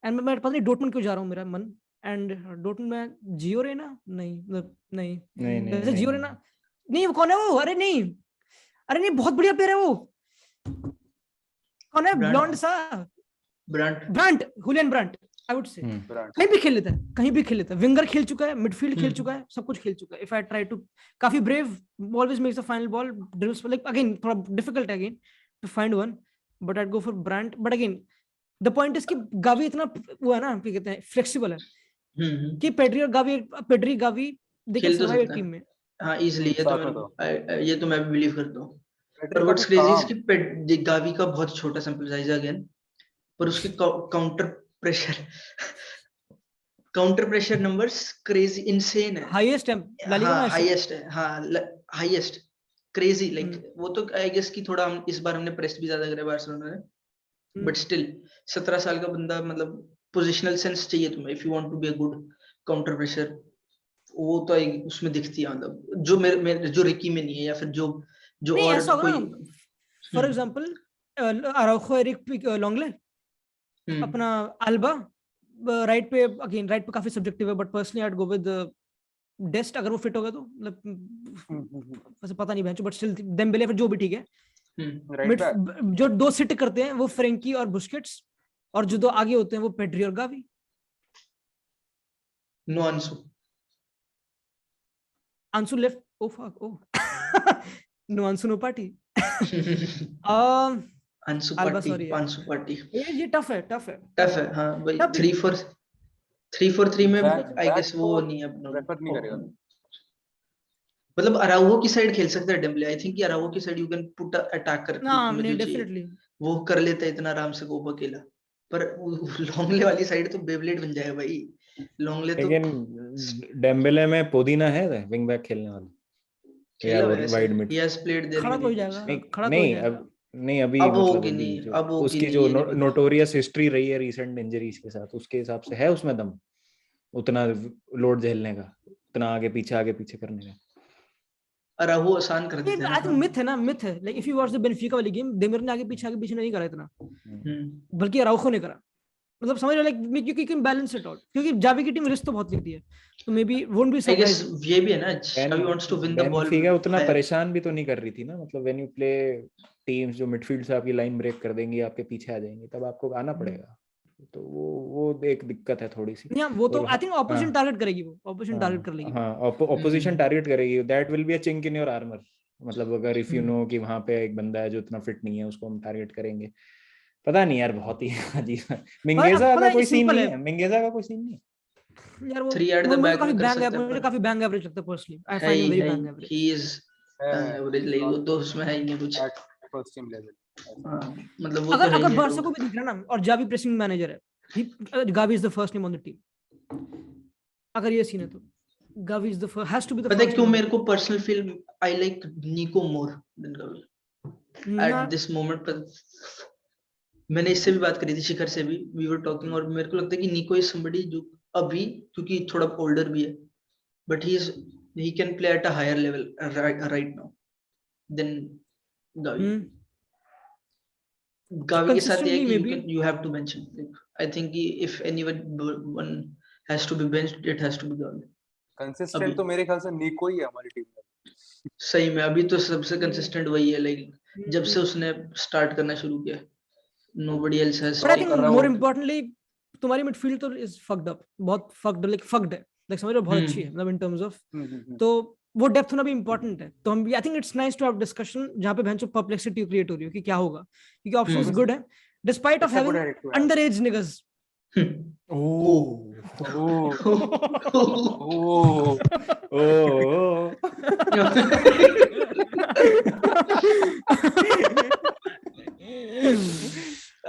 एंड मैं पता नहीं डॉर्टमुंड क्यों जा रहा हूँ, मेरा मन, एंड डॉर्टमुंड में जियो रेना नहीं, मतलब नहीं वैसे जियो रेना नहीं, वो कौन है वो, अरे नहीं बहुत बढ़िया प्लेयर है वो, कौन है ब्लॉन्ड सा, Brandt, Julian Brandt, I would say कहीं भी खेल लेता है, विंगर खेल चुका है, मिडफील्ड खेल चुका है, सब कुछ खेल चुका है। इफ आई ट्राई टू, काफी brave, always makes the final ball, drills, like again थोड़ा डिफिकल्ट है again to find one, but I'd go for Brandt, but again the point is कि गावी इतना वो है ना, क्या कहते हैं, फ्लेक्सिबल है कि Pedri Gavi they can survive team में। हाँ इजीली, ये तो मैं भी बिलीव करता हूँ। पर व्हाट्स क्रेजी इज कि गावी का बहुत छोटा सैंपल साइज है अगेन, पर उसके counter pressure numbers crazy, insane है, हाईएस्ट है ला लीगा में, हाईएस्ट है, हाईएस्ट क्रेजी, लाइक वो तो आई गेस कि थोड़ा हम इस बार हमने प्रेस भी ज्यादा करा बार्सिलोना ने, बट स्टिल 17 साल का बंदा, मतलब पोजीशनल सेंस चाहिए तुम्हें if you want to be a good counter pressure, वो तो उसमें दिखती है, मतलब जो मेरे जो रिकी में नहीं है, या फिर जो और कोई, for example Araujo, Eric Lenglet, अपना अल्बा राइट पे काफी सब्जेक्टिव है, but personally I would go with Dest, अगर वो फिट होगा तो, मतलब वैसे पता नहीं बहन, बट स्टिल डेम्बेले फिर जो भी ठीक है, जो दो सिट करते हैं वो फ्रेंकी और बुस्केट्स, और जो दो आगे होते हैं वो पेड्री और गावी। नो आंसू लेफ्ट, ओ फक, नो आंसू नो पार्टी। आंसू पार्टी ये टफ है हाँ भाई, 3-4-3 में आई गेस वो नहीं है अपना, रेफर नहीं करेगा, मतलब अराउहो की साइड खेल सकता है डेम्बले, आई थिंक कि अराउहो की side you can put attacker, नहीं डेफिनेटली वो कर लेता है इतना आराम से कोप अकेला, पर लॉन्गले वाली साइड तो बेब्लेड बन जाएगा भाई, लॉन्गले तो। लेकिन डेम्बेले में पोदीना है विंग बैक खेलने वाला, खेला wide mid, he has played there, खड़ा तो हो जाएगा, नहीं अब नहीं, अभी मतलब उसकी जो नोटोरियस हिस्ट्री रही है रीसेंट इंजरीज के साथ, उसके हिसाब से है उसमें दम उतना लोड झेलने का, उतना आगे पीछे करने का। अराउहो आसान कर देते हैं, आई थिंक मिथ है, like if you watch the Benfica वाली गेम, डेमिर ने आगे पीछे नहीं करा इतना, बल्कि अराउखो ने करा, मतलब समझ रहे, लाइक क्योंकि कैन बैलेंस इट आउट, क्योंकि जावी की टीम रिस्क तो बहुत लेती है, तो maybe won't be surprise, ये भी है ना, Xavi wants to win the ball, Benfica उतना परेशान भी तो नहीं कर रही थी ना, मतलब व्हेन यू प्ले टीम्स जो मिडफील्ड से आपकी लाइन ब्रेक कर देंगी, आपके पीछे आ जाएंगे, तब आपको आना पड़ेगा, तो वो एक दिक्कत है थोड़ी सी। वो तो आई थिंक ऑपोजिशन टारगेट करेगी, वो ऑपोजिशन टारगेट कर लेगी, हाँ ऑपोजिशन टारगेट करेगी, that will be a chink in your armour, मतलब अगर इफ यू नो कि वहां पे एक बंदा है जो इतना फिट नहीं है, उसको हम टारगेट करेंगे, पता नहीं यार, बहुत ही अजीब है। मिंगेजा का कोई सीन नहीं है यार, वो 3 at the back काफी में कर सकता है, मुझे काफी बैंग एवरेज लगता है personally, I find him very bang average, he is average, like वो तो उसमें है ही नहीं कुछ, फर्स्ट टीम लेवल, मतलब वो अगर तो अगर बारसा को भी दिख रहा ना, और जावी प्रेसिंग मैनेजर है, Gavi is the first name on the team, अगर ये सीन है तो Gavi is has to be the पता है first क्यों one. मेरे को पर्सनल फील आई लाइक निको मोर देन गावी ना एट दिस मोमेंट। पर मैंने इससे भी बात करी थी, शिखर से भी, वी वर टॉकिंग, और मेरे को लगता है कि निको इज समबडी जो अभी, क्योंकि थोड़ा ओल्डर भी है, but he can play at a higher level right now than Gavi. Gavi के साथ ये है consistently कि maybe you have to mention, like, I think कि if anyone has to be benched, it has to be Gavi. Consistent अभी तो मेरे ख्याल से निको ही है हमारी टीम में। सही में अभी तो सबसे कंसिस्टेंट वही है, लाइक जब से उसने स्टार्ट करना शुरू किया, nobody else has but I Top think कर रहा है more वो। importantly तुम्हारी midfield तो is fucked up, बहुत fucked, like fucked है, like समझ रहे हो, बहुत अच्छी है मतलब in terms of, तो वो डेप्थ होना भी इंपॉर्टेंट है। तो हम भी, I think it's nice to have discussion जहाँ पे भैंचो परप्लेक्सिटी क्रिएट हो रही हो कि क्या होगा, क्योंकि ऑप्शंस गुड है despite of It's a good having headache to have. Under as niggers.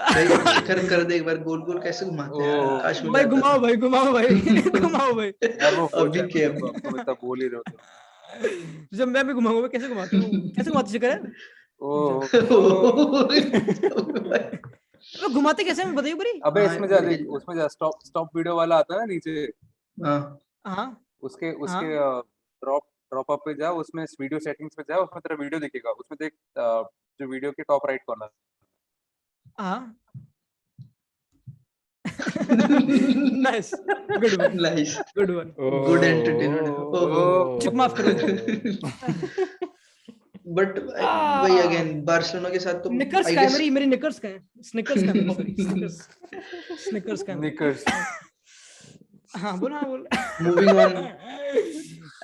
भाई शिखर कर दे एक बार, गोल गोल कैसे घुमाते हैं यार, काश मुझे भाई आता घुमाओ था। भाई, घुमाओ भाई, घुमाओ भाई। यार वो हो अभी जाए क्या मतलब अब तुम इतना बोल ही रहे हो तो। जब मैं भी घुमाऊंगा, कैसे घुमाते हो, कैसे घुमाते शिखर है? ओ तो घुमाते कैसे हैं बताइए बड़ी। अबे हाँ, इसमें जा बढ़िया। देख, उसमें जा स्टॉप स्टॉप वीडियो वाला आता है ना नीचे, हाँ हाँ उसके हाँ उसके ड्रॉप ड्रॉप अप पे जा, उसमें वीडियो सेटिंग्स पे जा, उसमें तेरा वीडियो दिखेगा, उसमें देख जो वीडियो के टॉप राइट कॉर्नर। हाँ nice, good one, nice, good one, good entertainment. चुप माफ करो। बट वही अगेन बार्सिलोना के साथ तो निकर्स आई का है, गेस मेरी निकर्स का है, स्निकर्स का है, सॉरी स्निकर्स, स्निकर्स का है। निकर्स। हाँ बोला बोल। मूविंग ऑन,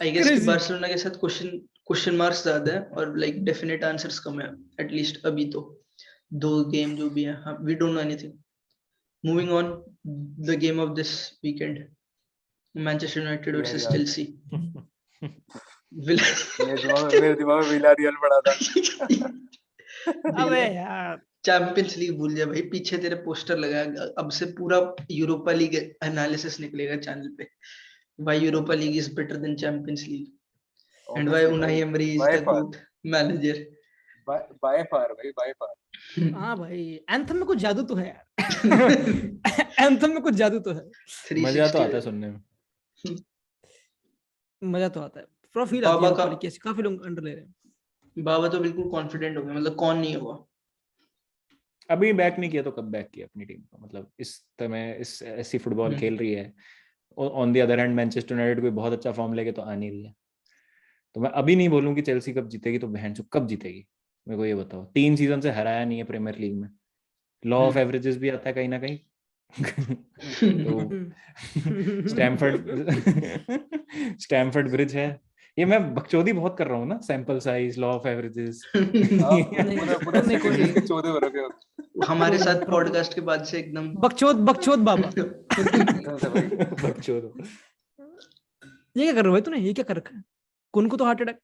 आई गेस कि Crazy. बार्सिलोना के साथ क्वेश्चन मार्क्स ज्यादा है और लाइक डेफिनेट आंसर्स कम है, एटलीस्ट अभी तो 2 गेम जो भी है, we don't know anything. Moving on, the game of this weekend, Manchester United versus Chelsea. मेरे दिमाग में विलारियल पड़ा था। अबे यार चैंपियंस लीग भूल जा भाई, पीछे तेरे पोस्टर लगा है, अब से पूरा यूरोपा लीग एनालिसिस निकलेगा चैनल पे, why Europa league is better then champions league and why Unai emery is the good manager by far भाई, बाय फार। हाँ भाई, एंथम में कुछ जादू तो है यार। एंथम में कुछ जादू तो है, मजा तो आता है सुनने में, मजा तो आता है, पूरा फील आती है बाबा ऊपर की, ऐसी काफी लोग अंडर ले रहे हैं। बाबा तो बिल्कुल कॉन्फिडेंट हो गया, मतलब कौन नहीं हुआ। अभी बैक नहीं किया तो कब बैक किया अपनी टीम को, मतलब इस समय इस ऐसी फुटबॉल खेल रही है। On the other hand Manchester United कोई बहुत अच्छा फॉर्म लेके तो आ नहीं रही है, तो मैं अभी नहीं बोलूं कि चेल्सी कब जीतेगी, तो बहन चुप कब जीतेगी मेरे को ये बताओ। 3 सीजन से हराया नहीं है प्रीमियर लीग में, लॉ ऑफ एवरेजेस भी आता है कहीं ना कहीं। तो स्टैमफोर्ड ब्रिज है, ये मैं बकचोदी बहुत कर रहा हूँ ना, sample size, law of averages. पूरा सेकंड वीक के चौथे हो रखे हो हमारे साथ पॉडकास्ट के बाद से एकदम बकचोद बाबा। बकचोद। ये क्या कर रहे हो भाई तूने, ये क्या कर रखा है? कौन को तो हार्ट अटैक।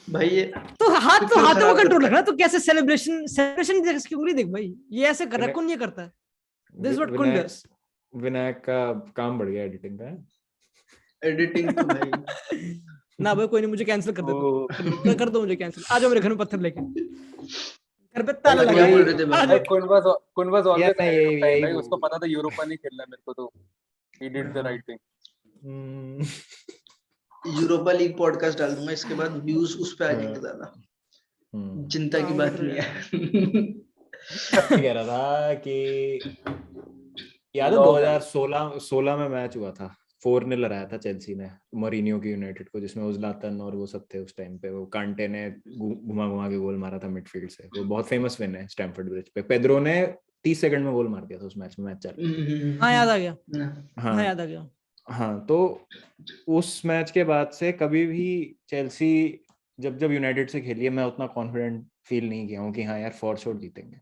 भाई ये तो हाथों क्यों को खराब कंट्रोल करता रखना, तो कैसे सेलिब्रेशन क्यों नहीं, देख भाई ये ऐसे कर रहा है, कौन ये करता है, दिस इज व्हाट कौन डस। विनायक का काम बढ़ गया एडिटिंग का, एडिटिंग तो भाई ना भाई कोई नहीं, मुझे कैंसिल कर दे दो, कर दो मुझे कैंसिल, आ जाओ मेरे घर में पत्थर लेके, घर पे ताला लगा क्या है, बोल रहे थे आ भाई? जाओ। कुनवास ऑलवेज यार, मैं यही भाई, उसको पता था यूरोपा नहीं खेलना मेरे को, तो he did the right thing. Europa league podcast डाल दूंगा, इसके बाद व्यूज उस पे आ जाएंगे ज्यादा, चिंता की बात नहीं है। कह रहा था कि याद है 2016 में मैच हुआ था, 4-0 हराया था चेल्सी ने मरीनियो की यूनाइटेड को, जिसमें उज़लातन और वो सब थे उस टाइम पे, वो कांटे ने घुमा घुमा के गोल मारा था मिडफील्ड से, वो बहुत फेमस विन है स्टैमफोर्ड ब्रिज पे, पेड्रो ने 30 सेकंड में गोल मार दिया था उस मैच में, मैच चल। हाँ याद आ गया, हाँ हाँ याद आ गया। हाँ, तो उस मैच के बाद से कभी भी चेल्सी जब यूनाइटेड से खेली है, मैं उतना कॉन्फिडेंट फील नहीं किया हूँ कि हाँ यार फॉर श्योर जीतेंगे।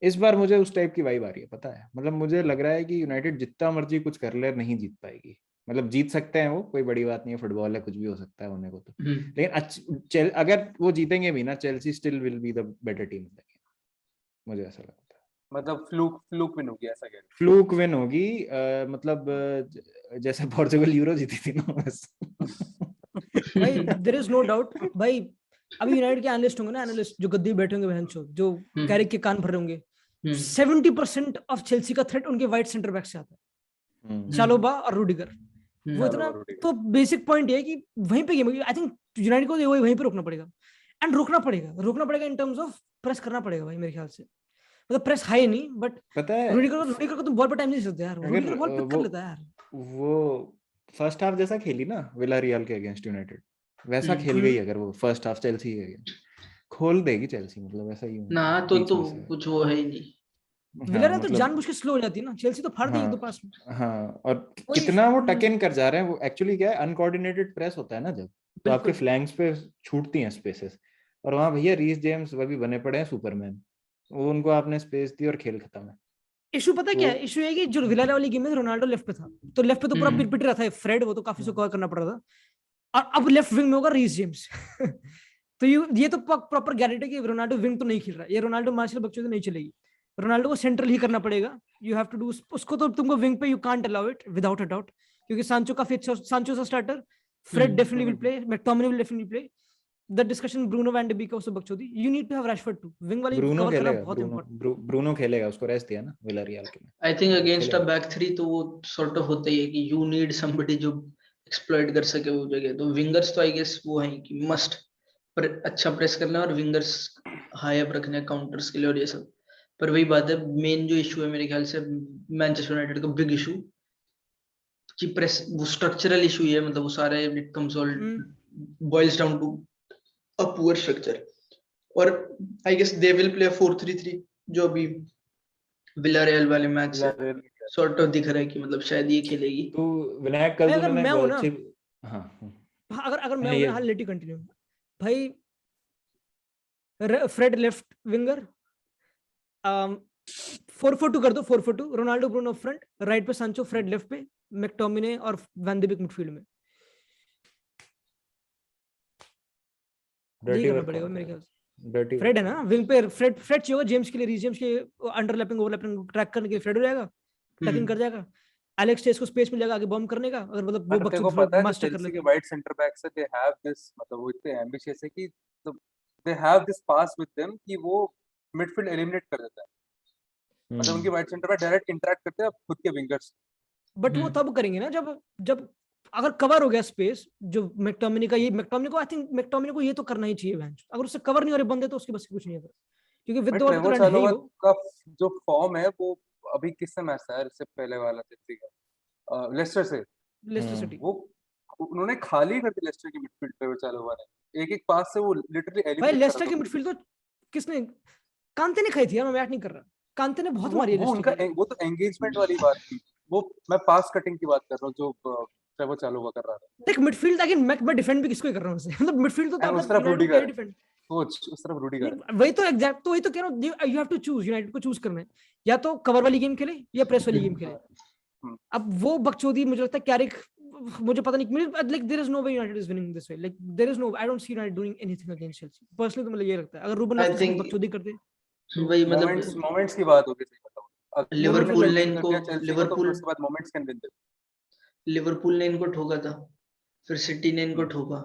इस बार मुझे उस टाइप की वाइब आ रही है, पता है, मतलब मुझे लग रहा है कि यूनाइटेड जितना मर्जी कुछ कर ले नहीं जीत पाएगी, मतलब जीत सकते हैं वो, कोई बड़ी बात नहीं है, फुटबॉल है, कुछ भी हो सकता है होने को तो, लेकिन अगर वो जीतेंगे भी ना, Chelsea still will be the better team, मुझे ऐसा लगता है। मतलब फ्लूक विन होगी ऐसा कह रहे फ्लूक विन होगी, मतलब जैसे पोर्चुगल यूरो जीती थी ना बस। भाई देयर इज नो डाउट भाई। अभी यूनाइटेड के एनालिस्ट होंगे ना, एनालिस्ट जो गद्दी बैठे होंगे बहन चो, जो कैरिक के कान भर रहे होंगे, 70% ऑफ चेल्सी का थ्रेट उनके वाइट सेंटर बैक से आता है, चालोबा और रूडिगर। वो इतना, तो बेसिक पॉइंट ये है कि वहीं पे गेम, आई थिंक यूनाइटेड को वहीं पे रोकना पड़ेगा, एंड रोकना पड़ेगा इन टर्म्स ऑफ प्रेस करना पड़ेगा भाई मेरे ख्याल से। मतलब प्रेस हाई नहीं, बट पता है रूडिगर को तुम बॉल पे टाइम नहीं दे सकते यार, रूडिगर बॉल पिक कर लेता है यार। वो फर्स्ट हाफ जैसा खेली ना विलारियल के अगेंस्ट यूनाइटेड, वैसा खेल गई अगर वो फर्स्ट हाफ चेल्सी के अगेंस्ट, खोल देगी चेल्सी, मतलब ऐसा ही ना तो कुछ वो है ही नहीं। विलारियल तो जानबूझ के स्लो हो जाती है ना, चेल्सी तो फाड़ देगी 2 पास में। हाँ, और कितना वो टक इन कर जा रहे हैं वो, एक्चुअली क्या है, अनकोऑर्डिनेटेड प्रेस होता है ना जब, तो आपके फ्लैंक्स पे छूटती हैं स्पेसेस, और वहां भैया रीस जेम्स वो भी बने पड़े हैं सुपरमैन, वो उनको आपने स्पेस दी और खेल खत्म है। इशू पता क्या है, इशू है कि जो विलारियल वाली गेम में रोनाल्डो लेफ्ट पे था, तो लेफ्ट पे तो पूरा पिट रहा था फ्रेड, वो तो काफी से कवर करना पड़ रहा था, और अब लेफ्ट विंग में होगा रीस जेम्स। तो ये तो प्रॉपर गारंटी है कि रोनाल्डो विंग तो नहीं खेल रहा, ये रोनाल्डो मार्शल बच्चों तो नहीं चलेगी, रोनाल्डो को सेंट्रल ही करना पड़ेगा। यू हैव टू डू उसको, तो तुमको विंग पे you can't allow it without a doubt, क्योंकि सांचो काफी अच्छा, सांचो सा starter, Fred definitely will play, McTominay will definitely play, the discussion Bruno van de Beek का उससे बकचोदी, you need to have Rashford too, wing वाली ब्रूनो कवर करना खेलेगा, बहुत इंपॉर्टेंट। ब्रूनो खेलेगा, उसको रेस्ट दिया ना विलारियल के में। I think against a back three तो वो सॉर्ट ऑफ होता ही है कि यू नीड समबडी जो एक्सप्लॉइट कर सके वो जगह, तो विंगर्स तो आई गेस वो है कि मस्ट पर अच्छा प्रेस करना, और विंगर्स हाई अप रखने काउंटर्स के लिए और ये सब। पर वही बात है, मेन जो इशू है मेरे ख्याल से मैनचेस्टर यूनाइटेड का बिग इशू कि प्रेस, वो स्ट्रक्चरल इशू ही है, मतलब वो सारे it comes all boils down to a poor structure. और I guess they will play 4-3-3 जो अभी विलारियल वाले मैच से सॉर्ट ऑफ दिख रहा है कि मतलब शायद ये खेलेगी। तो विनायक कल अगर तुमने मैं हूं ना, अगर मैं हूं ना, लेट यू कंटिन्यू भाई। फ्रेड लेफ्ट विंगर, 4-4-2 कर दो, 4-4-2, रोनाल्डो ब्रूनो फ्रंट, राइट पे सांचो, फ्रेड लेफ्ट पे, मैकटोमिने और वैन डी बीक मिडफील्ड में। यही करना पड़ेगा मेरे ख्याल से। फ्रेड है ना विंग पे, फ्रेड चाहिए होगा जेम्स के लिए, रीस जेम्स के अंडरलैपिंग ओवरलैपिंग ट्रैक करने के लिए फ्रेड हो जाएगा, टकिंग कर जाएगा, एलेक्स टेस को स्पेस मिल जाएगा आगे बॉम्ब करने का, अगर मतलब वो बच्चों बच्चे मास्टर कर लेते हैं वाइट सेंटर बैक से, दे हैव दिस, मतलब वो इतने एम्बिशियस है कि they have this pass with them कि वो मिडफील्ड एलिमिनेट कर देता है, मतलब उनके white centre back direct interact करते हैं खुद के विंगर्स। बट वो तब करेंगे ना जब अगर कवर हो गया स्पेस, जो मैकटोमिनी का, ये मैकटोमिनी को आई थिंक मैकटोमिनी को ये तो करना ही चाहिए बेंच, अगर उससे कवर नहीं हो रहे बंदे तो उसके बस कुछ नहीं है, क्योंकि विद द बॉल तो रन है ही वो। का जो फॉर्म है वो अभी किससे मैच था यार, इससे पहले वाला चेल्सी का, लेस्टर से, लेस्टर सिटी, वो उन्होंने खाली कर दी लेस्टर की मिडफील्ड पे, वो चालू हुआ ने एक पास से वो लिटरली भाई एलिमिनेट लेस्टर की मिडफील्ड तो किसने, कांते ने खाई थी, मैं मैच नहीं कर रहा, कांते ने बहुत मारी है वो उनका वो तो एंगेजमेंट वाली बात थी, वो मैं पास कटिंग की बात कर रहा हूँ जो ट्रेवर चालू हुआ कर रहा था। देख मिडफील्ड अगेन मैं डिफेंड भी किसको ही कर रहा हूं वैसे, मतलब मिडफील्ड तो उस तरफ रूडिगर डिफेंड, उस तरफ रूडिगर, वही तो एग्जैक्ट, तो वही तो कह रहा हूं, you have to choose, United को चूज करना है, या तो कवर वाली गेम खेले या प्रेस वाली गेम खेले। अब वो बकचोदी मुझे लगता है कैरिक, मुझे पता नहीं, like there is no way United is winning this way, like there is no, I don't see United doing anything against Chelsea personally, तो मुझे ये लगता है अगर रूबन लॉफ्टस बकचोदी करते, वही मतलब मोमेंट्स की बात होगी, सही बताऊं लिवरपूल ने इनको, लिवरपूल उसके बाद मोमेंट्स कैन विन, लिवरपूल ने इनको ठोका था, फिर सिटी ने इनको ठोका,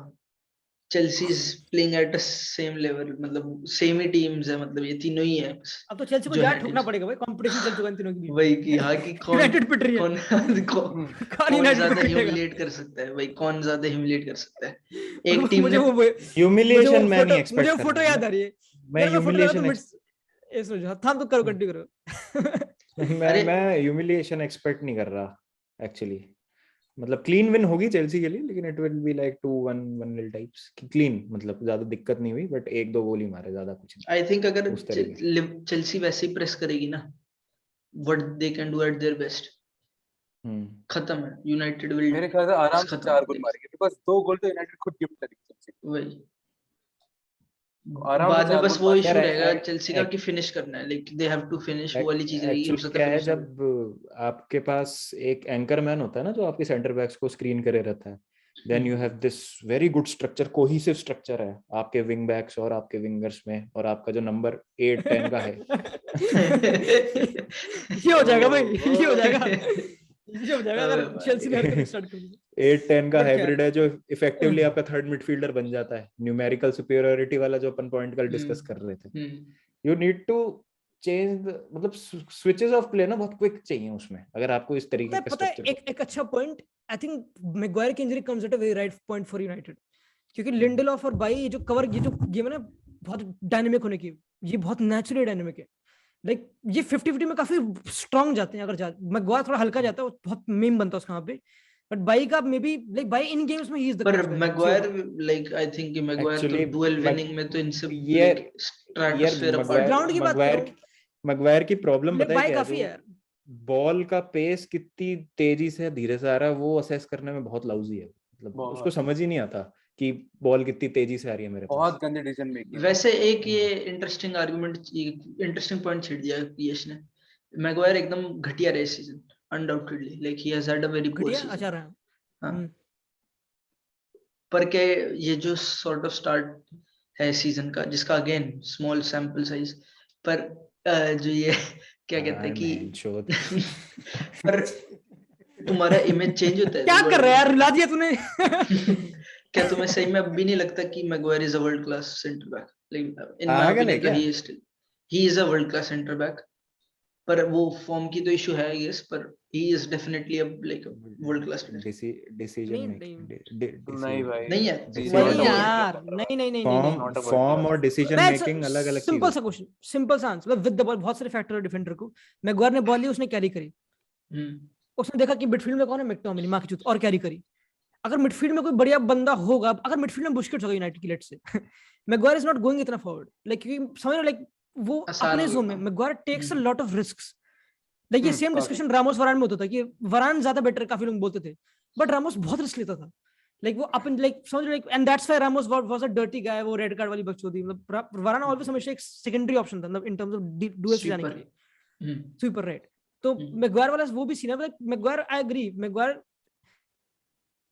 Chelsea is playing at the same level, मतलब सेम ही टीम्स है, मतलब ये तीनों ही है। अब तो चेल्सी को यार ठोकना पड़ेगा भाई, कंपटीशन चल चुका है इन तीनों के बीच, वही कि हाँ कि यूनाइटेड पिट रही है, कौन ज्यादा ह्यूमिलेट कर सकता है भाई, कौन ज्यादा ह्यूमिलेट कर सकता है। एक टीम मुझे ने वो ह्यूमिलिएशन मैं नहीं एक्सपेक्ट कर मुझे फोटो याद आ रही है, मैं ह्यूमिलिएशन ये सोचो थाम तो करो, कंटिन्यू करो। मैं ह्यूमिलिएशन एक्सपेक्ट नहीं कर रहा एक्चुअली, मतलब क्लीन विन होगी चेल्सी के लिए, लेकिन it will be like 2-1 1-0 types की क्लीन, मतलब ज्यादा दिक्कत नहीं हुई, बट 1-2 गोल ही मारे, ज्यादा कुछ नहीं। आई थिंक अगर चेल्सी वैसे ही प्रेस करेगी ना, what they can do at their best, खत्म है, यूनाइटेड विल मेरे ख्याल से आराम से 4 गोल मारेंगे, बिकॉज़ 2 गोल तो यूनाइटेड खुद गिफ्ट करेगी चेल्सी, वही आराम बाद में बस वो इशू रहेगा चेल्सी का कि एक फिनिश करना है, like they have to finish, वो वाली चीज रहेगी, हो एक्चुअली सकता क्या है है, फिनिश जब आपके पास एक एंकर मैन होता है ना जो आपके सेंटर बैक्स को स्क्रीन करे रहता है, then you have this very good structure, cohesive structure है आपके wing backs और आपके wingers में, और आपका जो नंबर 8-10 का है ये हो जाएगा भाई, ये हो जाएगा अगर चेल्सी ने हरकत स्टार्ट कर दी। 8-10 का और क्या? हाइब्रिड है जो इफेक्टिवली आपका थर्ड मिडफील्डर बन जाता है, न्यूमेरिकल सुपीरियरिटी वाला जो अपन पॉइंट कल डिस्कस कर रहे थे। यू नीड टू चेंज, मतलब स्विचेस ऑफ प्ले ना बहुत क्विक चाहिए उसमें, अगर आपको इस तरीके का पता है स्ट्रक्चर। एक अच्छा पॉइंट, आई थिंक मैग्वायर की injury comes at a very right point for United, क्योंकि लिंडेलॉफ और बाई ये जो गेम है ना बहुत डायनामिक होने की, ये बहुत नेचुरली डायनामिक है। लाइक ये 50-50 में काफी स्ट्रांग जाते हैं, अगर मैग्वायर थोड़ा हल्का जाता है वो बहुत मीम बनता है उसका वहां पे, बट बाई का maybe like Bailly in games में ही इज द पर मैग्वायर लाइक आई थिंक कि मैग्वायर तो डुअल विनिंग में तो इनसे स्ट्रैटोस्फीयर अपार्ट। ग्राउंड की बात करो, मैग्वायर की प्रॉब्लम पता है बाई क्या काफी है, है यार, बॉल का पेस कितनी तेजी से धीरे से आ रहा है वो असेस करने में बहुत लाउजी है, मतलब उसको समझ ही नहीं आता कि बॉल कितनी तेजी से आ रही है मेरे पास। बहुत गंदे डिसीजन मेकिंग। वैसे एक ये इंटरेस्टिंग आर्गुमेंट, इंटरेस्टिंग पॉइंट छेड़ दिया पीएस ने, मैग्वायर एकदम घटिया रहे season undoubtedly, like he has had a very poor season. अच्छा रहा। हाँ, पर क्या ये जो सॉर्ट ऑफ स्टार्ट है सीजन का, जिसका अगेन स्मॉल सैंपल साइज, पर जो ये क्या कहते हैं कि पर तुम्हारा इमेज चेंज होता है। क्या कर रहा है यार, रुला दिया तूने। क्या तुम्हें सही में अब भी नहीं लगता कि Maguire is a world class centre back? Like in my पागल है opinion he is a world class centre back, पर वो फॉर्म की तो इशू है आई गेस, पर he is definitely a like world class player. Decision making नहीं भाई, नहीं है नहीं यार, नहीं फॉर्म और डिसीजन मेकिंग अलग अलग चीज है। सिंपल सा क्वेश्चन, सिंपल सा आंसर, विद द बॉल बहुत सारे फैक्टर है डिफेंडर को। मैग्वायर ने बॉल ली, उसने कैरी करी, उसने देखा कि मिडफील्ड में कौन है, मैकटोमिनी, मां की चूत, और कैरी करी। अगर मिडफील्ड में कोई बढ़िया बंदा होगा, अगर मिडफील्ड में बुस्केट्स होगा यूनाइटेड की लेट से, मैग्वायर इज नॉट गोइंग इतना फॉरवर्ड, लाइक क्योंकि समझ रहे हो, लाइक वो अपने जोन में Maguire takes a lot of risks. Like ये सेम डिस्कशन रामोस वरान में होता था कि वरान ज्यादा बेटर, काफी लोग बोलते थे, बट रामोस बहुत रिस्क लेता था। लाइक वो अपन लाइक समझ रहे, and that's why Ramos was a dirty guy, वो रेड कार्ड वाली बकचोदी, मतलब वरान ऑलवेज हमेशा एक सेकेंडरी ऑप्शन था, मतलब इन टर्म्स ऑफ डुएल्स जाने के लिए, स्वीपर राइट। तो मैग्वायर वाला वो भी सीन है, like Maguire, I agree, Maguire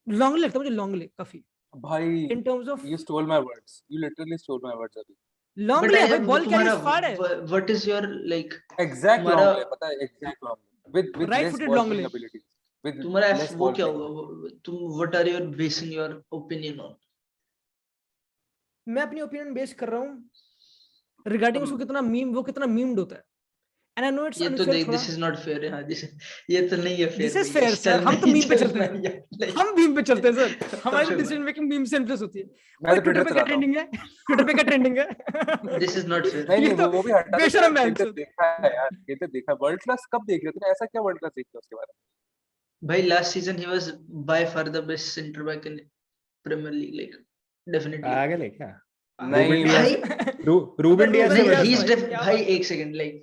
Lenglet लगता है मुझे, लॉन्गली काफी भाई। In terms of You stole my words. You literally stole my words अभी। लॉन्गली है भाई, बॉल कैरी फाड़ है, what is your like exact तुम्हारा लॉन्ग ले, पता है, exact long with Right less footed ball long playing leg. abilities, with तुम्हारा less वो ball क्या playing होगा, तुम what are your basing your opinion on? मैं अपनी ओपिनियन बेस कर रहा हूँ रिगार्डिंग उसको कितना मीम, वो कितना मीम्ड होता है। एंड आई नो इट्स ये तो अनफेयर थोड़ा, दिस इज नॉट फेयर है। हाँ, ये तो नहीं है fair. This is fair sir, हम तो मीम पे चलते हैं, हम मीम पे चलते हैं सर, हमारी डिसीजन मेकिंग मीम से इन्फ्लुएंस होती है। मैं तो ट्विटर पे क्या ट्रेंडिंग है, ट्विटर पे क्या ट्रेंडिंग है, दिस इज नॉट फेयर। नहीं ये नहीं, तो वो भी हटा दो। बेशरम है ये तो आंसर। देखा है यार, ये तो देखा। वर्ल्ड क्लास कब देख रहे हो तुम? ऐसा क्या वर्ल्ड क्लास देख रहे हो उसके बारे में? भाई last season he was by far the best centre back in Premier League, like definitely. पागल है क्या? नहीं भाई रूबन डियाज से नहीं, बेटर ही इज भाई एक सेकंड, लाइक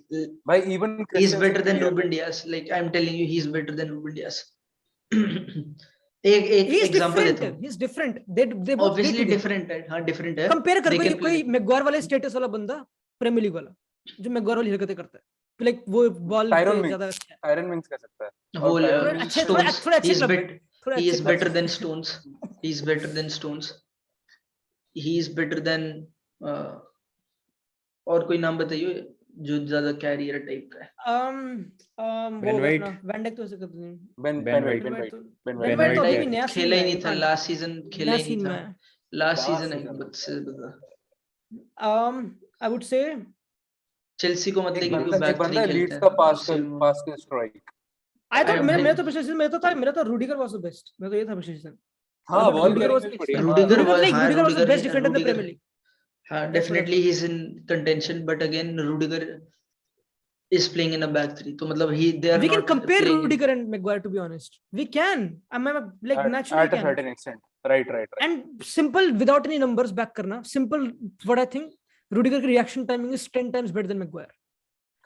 भाई even he is better than Ruben Dias, like I'm telling you he is better than Ruben Dias. एक एग्जांपल देता हूं। he is different, they both obviously different है, हाँ डिफरेंट है। कंपेयर कर कोई मैग्वायर वाले स्टेटस वाला बंदा, प्रीमियर लीग वाला जो मैग्वायर वाली हरकतें करता है, तो लाइक वो बॉल पे ज्यादा अच्छा है। आयरन मिंग्स कर सकता है। होल अच्छे थोड़े अच्छे क्लब है, थोड़े he अच्छे is better than Stones, he is better than Stones, he is better than और कोई नाम बताइए जो ज्यादा कैरियर टाइप का है। वो अपना वैन डाइक तो ऐसे करते हैं, बेन वाइट तो अभी भी नया खेला ही नहीं था लास्ट सीजन, खेला ही नहीं था लास्ट सीजन है। आई वुड से चेल्सी को मतलब कि एक बैक बंदा थ्री लीड्स खेलता का है। पास का स्ट्राइक। आई थॉट मेरा तो पिछले सीजन मेरा तो रूडिगर वाज द बेस्ट, मेरा तो ये था पिछले सीजन। हां, ball Rudiger was Rudiger was the best defender in the Premier League. हाँ, definitely he is in contention, but again Rudiger is playing in a back three, तो मतलब they are we not can compare playing Rudiger and Maguire, to be honest. We can. I'm like naturally at a certain extent. Right. And simple without any numbers back करना, simple what I think Rudiger की reaction timing is 10 times better than Maguire.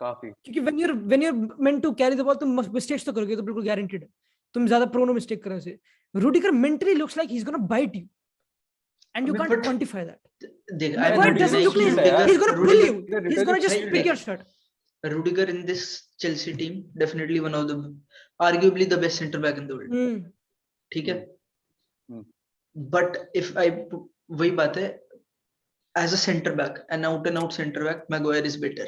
काफी, क्योंकि when you're meant to carry the ball तुम mistakes तो करोगे, तो बिल्कुल guaranteed है, तुम ज्यादा prone हो mistake करने से। Rudiger mentally looks like he's gonna bite you, and you can't quantify that. Maguire doesn't look like he's gonna pull you, he's gonna just pick your shot. Rudiger in this Chelsea team definitely one of the arguably the best center back in the world. ठीक है, but if I वही बात है, as a center back, an out and out center back, Maguire is better.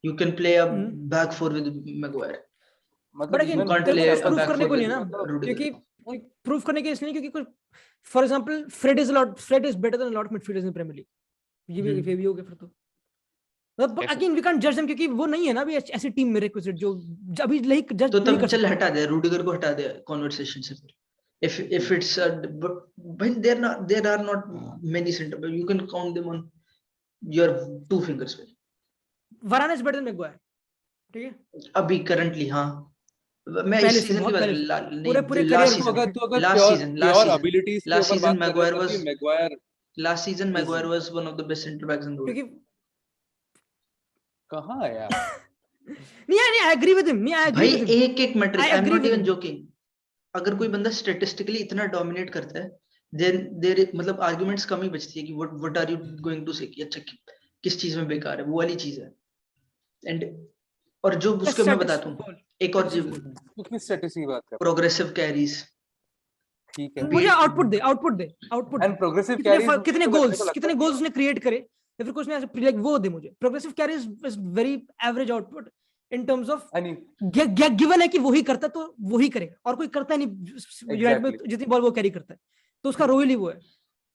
You can play a back four with Maguire. मतलब But again, You can't तेरे play को a कुछ proof back करने four को with नहीं है ना, Rudiger. क्योंकि प्रूफ करने के इसलिए क्योंकि कुछ, for example Fred is better than a lot of midfielders in Premier League, ये भी हो गया फिर तो। मतलब अगेन वी कांट जज देम क्योंकि वो नहीं है ना अभी ऐसी टीम में रिक्विजिट जो अभी लाइक जज तो नहीं तब कर चल सकते। हटा दे, रूडिगर को हटा दे कॉन्वर्सेशन से फिर। If it's but there are not many center back, you can count them on your two fingers. Varane is better than Maguire, ठीक है अभी करंटली हाँ, मैं पहले इस से, सीजन की बहुत बात पहले से, नहीं, पूरे लास्ट career सीजन, तो अगर लास्ट प्योर सीजन एबिलिटीज के लास्ट ऊपर सीजन बात कर रहे हो तो Maguire last season is- Maguire was one of the best centre backs in the world. क्योंकि कहाँ है यार? नहीं आई एग्री विद हिम, नहीं आई एग्री भाई विद हिम, एक एक metric, I I am agree not with even him. Joking, अगर कोई बंदा स्टैटिस्टिकली इतना डोमिनेट करता है, देन देयर मतलब आर्गुमेंट्स कम ही बचती है कि what are you going to say, कि अच्छा किस चीज में बेकार है, वो वाली चीज है। एंड और जो उसको मैं बताता हूँ, एक और चीज, कितनी स्टैटिस्टिक्स की बात कर रहे प्रोग्रेसिव कैरीज, हो? ठीक है। मुझे output they and progressive carry कितने गोल्स उसने क्रिएट करे, या फिर कुछ नहीं, ऐसे लाइक वो दे मुझे। Progressive carry is very average output in terms of given है कि वो ही करता है तो वो ही करेगा, और कोई करता नहीं यूनाइटेड में जितनी बॉल वो कैरी करता है, तो उसका रोल ही वो है।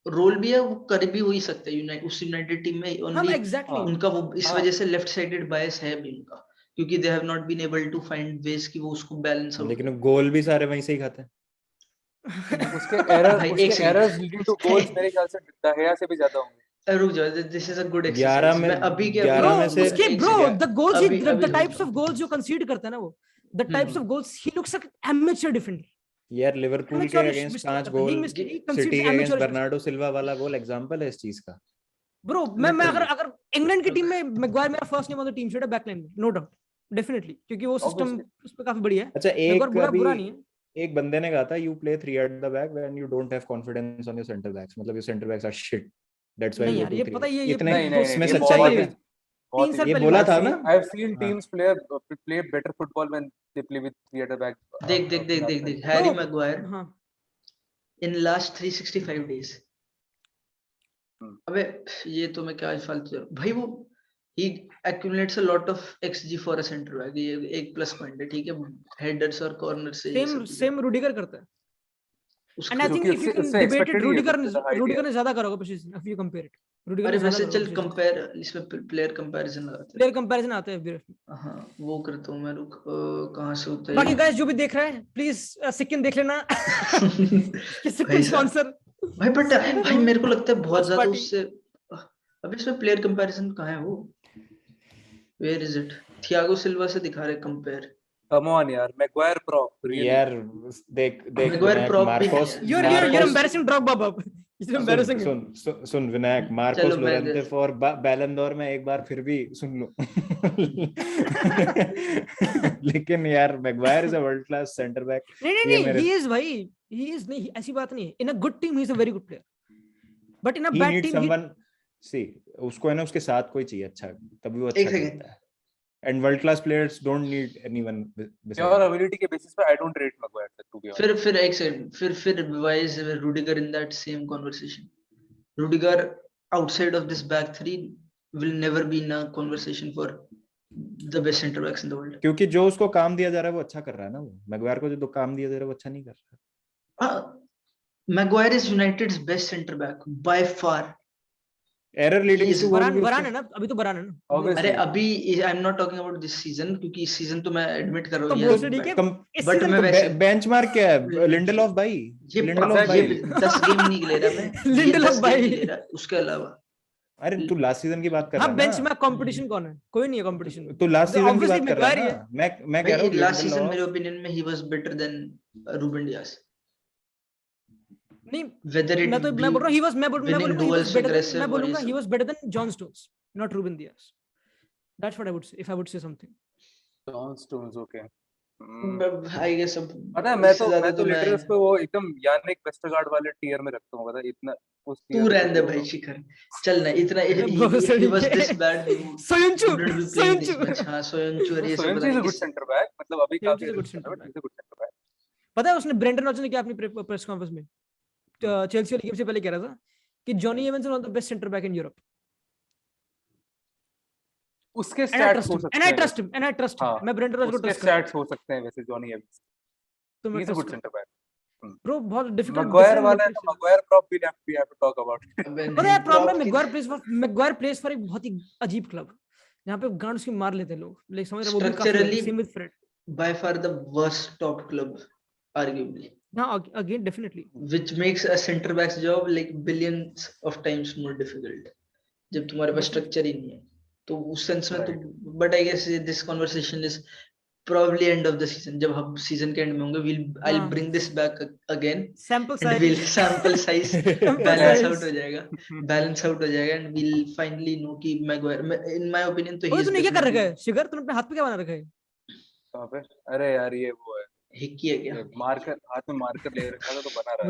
रोल भी है, वो कर भी वही सकता है यूनाइटेड, उस यूनाइटेड टीम में ओनली एग्जैक्टली उनका वो इस वजह से लेफ्ट साइडेड बायस है भी उनका, क्योंकि they have not been able to find ways कि वो उसको बैलेंस आउट। लेकिन गोल भी सारे वहीं से ही खाते हैं। उसके भाई, एक errors second. Leading to goals मेरे ख्याल से दहिया से भी ज्यादा होंगे। रुक जाओ, this is a good 11 exercise. में मैं अभी के 11 में से उसके एक ब्रो second. द गोल्स अभी द टाइप्स ऑफ गोल्स जो कंसीड करता है ना, वो the types of goals he looks like amateur defender. यार लिवरपूल के अगेंस्ट 5 गोल, सिटी के अगेंस्ट बर्नार्डो सिल्वा वाला गोल एग्जांपल है इस चीज का। ब्रो मैं अगर इंग्लैंड की टीम में मैगवायर मेरा first name on the team sheet है बैकलाइन में, नो डाउट, डेफिनेटली, क्योंकि वो सिस्टम उस पे काफी बढ़िया है। अच्छा, मैगवायर बुरा नहीं है। एक बंदे ने कहा था you play 3 at the back when you don't have confidence on your centre backs, मतलब your centre backs are shit, that's why नहीं यू यार, डू ये 3। पता है, ये इतने इसमें ये सच्चाई है। 3 साल ये पहले बोला बात था थी। ना। I have seen teams play better football when they play with 3 at the back. देख हैरी मैगवायर हाँ इन लास्ट 365 डेज। अबे ये तो मैं क्या फालतू भाई, वो he accumulates a lot of xg for a center back, ये एक प्लस पॉइंट है, ठीक है, हेडर्स और कॉर्नर से ये सब सेम रूडिगर करता है। एंड आई थिंक क्योंकि इफ यू कैन उससे डिबेट expected इट, ही है, रूडिगर ने ज्यादा करा होगा preseason, if you compare it, Rudiger अरे ने वैसे ज्यादा चल करा होगा। कंपेयर, इसमें प्लेयर कंपैरिजन लगाते हैं, प्लेयर कंपैरिजन आता है FBref में। हाँ वो करता हूँ मैं, रुक कहाँ से होता है बाकी गाइस जो भी देख रहा है प्लीज सिक्किम देख लेना। सिक्किम स्पॉन्सर भाई, बट भाई मेरे को लगता है बहुत Watch ज्यादा party. उससे, अबे इसमें प्लेयर कंपैरिजन कहाँ है, वो where is it, Thiago Silva से दिखा रहे कंपेयर। कम ऑन यार, मैगवायर प्रॉप यार देख मैगवायर विनायक, prop भी मार्कोस, नहीं है। you're embarrassing Drogba बाब, you're embarrassing him. सुन विनायक, मार्कोस चलो, मैं लोरेंते फॉर बैलन d'Or में एक बार फिर भी सुन लो। लेकिन यार Maguire is a world class centre back. नहीं he is भाई, he is नहीं, ऐसी बात नहीं है। in a good team he is a very good player, but in a he bad needs team someone, see उसको है ना उसके साथ कोई चाहिए अच्छा, तभी वो एक अच्छा सेकंड, खेलता है। And world class players don't need anyone beside pure them. Ability के बेसिस पे I don't rate Maguire to be honest. फिर एक सेकंड, फिर why is Rudiger in that same conversation? Rudiger outside of this back three will never be in a conversation for the best center backs in the world. क्योंकि जो उसको काम दिया जा रहा है वो अच्छा कर रहा है ना, वो मैगवायर को जो काम दिया जा रहा है वो अच्छा नहीं कर रहा। Maguire is United's best center back by far. Error leading to Varane है ना, अभी तो वरान है ना। अरे अभी आई am not talking about this season, क्योंकि इस सीजन तो मैं एडमिट कर रहा तो हूँ बोल से ठीक है, इस बट season मैं तो वैसे बेंचमार्क क्या है, लिंडेलॉफ भाई, ये लिंडेलॉफ भाई 10 गेम नहीं ले रहा मैं, लिंडेलॉफ भाई, उसके अलावा अरे तू लास्ट सीजन की बात कर रहा हाँ है ना। बेंच में कंपटीशन कौन है, कोई नहीं है कंपटीशन। तू लास्ट सीजन की बात कर रहा है है ना, मैं कह रहा हूँ लास्ट सीजन मेरे ओपिनियन में he was better than Ruben Dias. नहीं Whether it मैं बोल रहा हूँ मैं बोलूंगा he was better than John Stones, not Ruben Dias. That's what I would say if I would say something. John Stones okay. I guess अब पता है, मैं तो लिटरली उसको वो एकदम यानिक वेस्टरगार्ड वाले टियर में रखता हूँ, पता है इतना उस तू रहने दे भाई शिखर, चल ना इतना he was this bad सोयंचू हां सोयंचू और ये सब is a good centre back, मतलब अभी Soyuncu काफी is a good good center back. Centre back. पता है उसने ब्रेंडन रॉजर्स ने क्या अपनी प्रेस कॉन्फ्रेंस में चेल्सी वाली गेम से पहले कह रहा था कि Johnny Evans is one of the best centre back in Europe, उसके एंड आई स्टैट्स ट्रस्ट हो हिम, सकते एंड आई हैं ट्रस्ट वैसे। Him, and I trust him. हाँ, मैं ब्रेंडन रॉजर्स को उसके ट्रस्ट करता हूं, स्टैट्स हो सकते हैं वैसे जॉनी एवंस। तो मैं he is a trust good करता सेंटर बैक। हूं ब्रो। बहुत डिफिकल्ट मैग्वायर वाला है तो डिसीजन। मैग्वायर प्रॉप भी हैव टू टॉक अबाउट। अबे पता नहीं, है problem, prop Maguire place for एक बहुत ही अजीब क्लब जहाँ पे गांड उसकी मार लेते हैं लोग, लाइक समझ रहे हो, वो भी काफी structurally same with Fred. by far the worst top club, arguably, हाँ again definitely. which makes a center back's job like billions of times more difficult. जब तुम्हारे पास Definitely. स्ट्रक्चर ही नहीं है तो उस सेंस में तो, Right. But I guess this conversation is probably end of the season. जब हम सीजन के एंड में होंगे I'll हाँ bring this back again sample and we'll size, sample size sample balance size. out हो जाएगा, balance out हो जाएगा and we'll finally know कि मैग्वायर, in my opinion तो he ओए is तूने क्या कर रखा definitely है शिखर, तूने अपने हाथ पे क्या बना रखा है? कहाँ पे? अरे यार ये वो है, हिक्की है क्या? ये मार्कर, हाथ में मार्कर ले रखा था तो बना रहा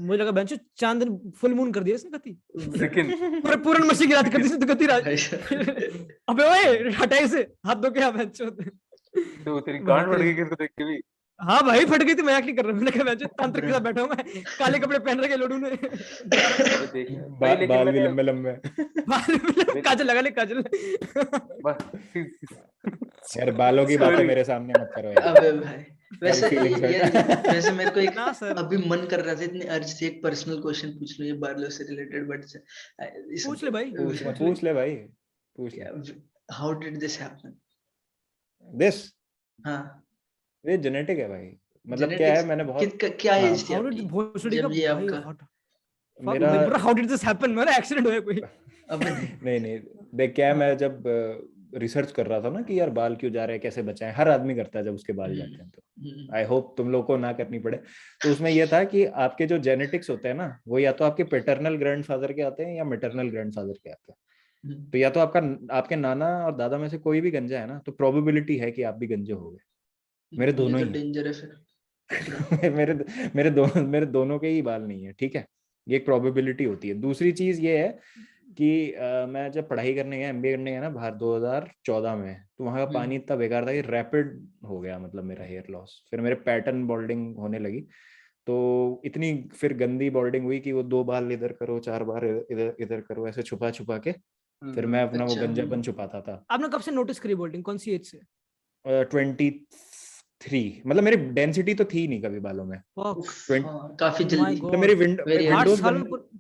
मुझे लगा बेंचो चांद फुल मून कर दिया इसने गति, है। लेकिन पूरा पूरन मसी की रात कर दी इसने तो गति रात। भाई साहब। अबे ओए हटाए से हाथ धो के आ बेंचो। तो तेरी गांड बढ़ गई किसको देख के भी। हाँ भाई फट गई थी, मजाक नहीं कर रहा, मैंने कहा बेंचो तांत्रिक के साथ बैठा हूं मैं, काले कपड़े पहन रखे लोडू ने। अबे देख भाई, लेकिन बाल भी मैंने लंबे लंबे। काजल लगा ले काजल। यार बालों की बातें Sorry. मेरे सामने मत करो यार। अबे भाई वैसे feelings वैसे मेरे को एक ना सर, अभी मन कर रहा था इतनी अर्ज से एक पर्सनल क्वेश्चन पूछ लूं ये बार्लो से रिलेटेड, बट पूछ ले भाई। पूछ ले भाई, पूछ ले। How did this happen? This हाँ, ये जेनेटिक है भाई, मतलब क्या है, मैंने बहुत क्या हाँ, एज थी हाउ डिड आपकी भोसड़ी का जब ये भाई आपका? हट मेरा मेरा हाउ डिड दिस हैपन, मेरा एक्सीडेंट हुआ कोई? अबे नहीं। नहीं नहीं देख क्या है, मैं जब रिसर्च कर रहा था ना कि यार बाल क्यों जा रहे हैं, कैसे बचाएं, हर आदमी करता है जब उसके बाल जाते हैं, तो आई होप तुम लोग को ना करनी पड़े। तो उसमें यह था कि आपके जो जेनेटिक्स होते हैं ना, वो या तो आपके पैटर्नल ग्रैंडफादर के आते हैं या मैटरनल ग्रैंडफादर के आते हैं। तो या तो आपके नाना और दादा में से कोई भी गंजा है ना, तो प्रोबेबिलिटी है कि आप भी गंजे हो गए। मेरे दोनों ये ही तो हैं। डेंजर है फिर। मेरे दोनों के ही बाल नहीं है, ठीक है, ये एक प्रोबेबिलिटी होती है। दूसरी चीज ये है कि मैं जब पढ़ाई करने गया, एमबीए करने गया ना बाहर 2014 में, तो वहाँ का पानी इतना बेकार था कि रैपिड हो गया मतलब मेरा हेयर लॉस, फिर मेरे पैटर्न बॉल्डिंग होने लगी, तो इतनी फिर गंदी बॉल्डिंग हुई कि वो 2 बाल इधर करो, 4 बार इधर इधर करो, ऐसे छुपा छुपा के फिर मैं अपना वो अच्छा। गंजापन छुपाता था। आपने कब से नोटिस करी बोल्डिंग, कौन सी एज से? 23, मतलब मेरी डेंसिटी तो थी नहीं कभी बालों में। उफ, 20 हाँ, काफी My जल्दी। God. मतलब मेरी Very आठ विंडोज साल बन, में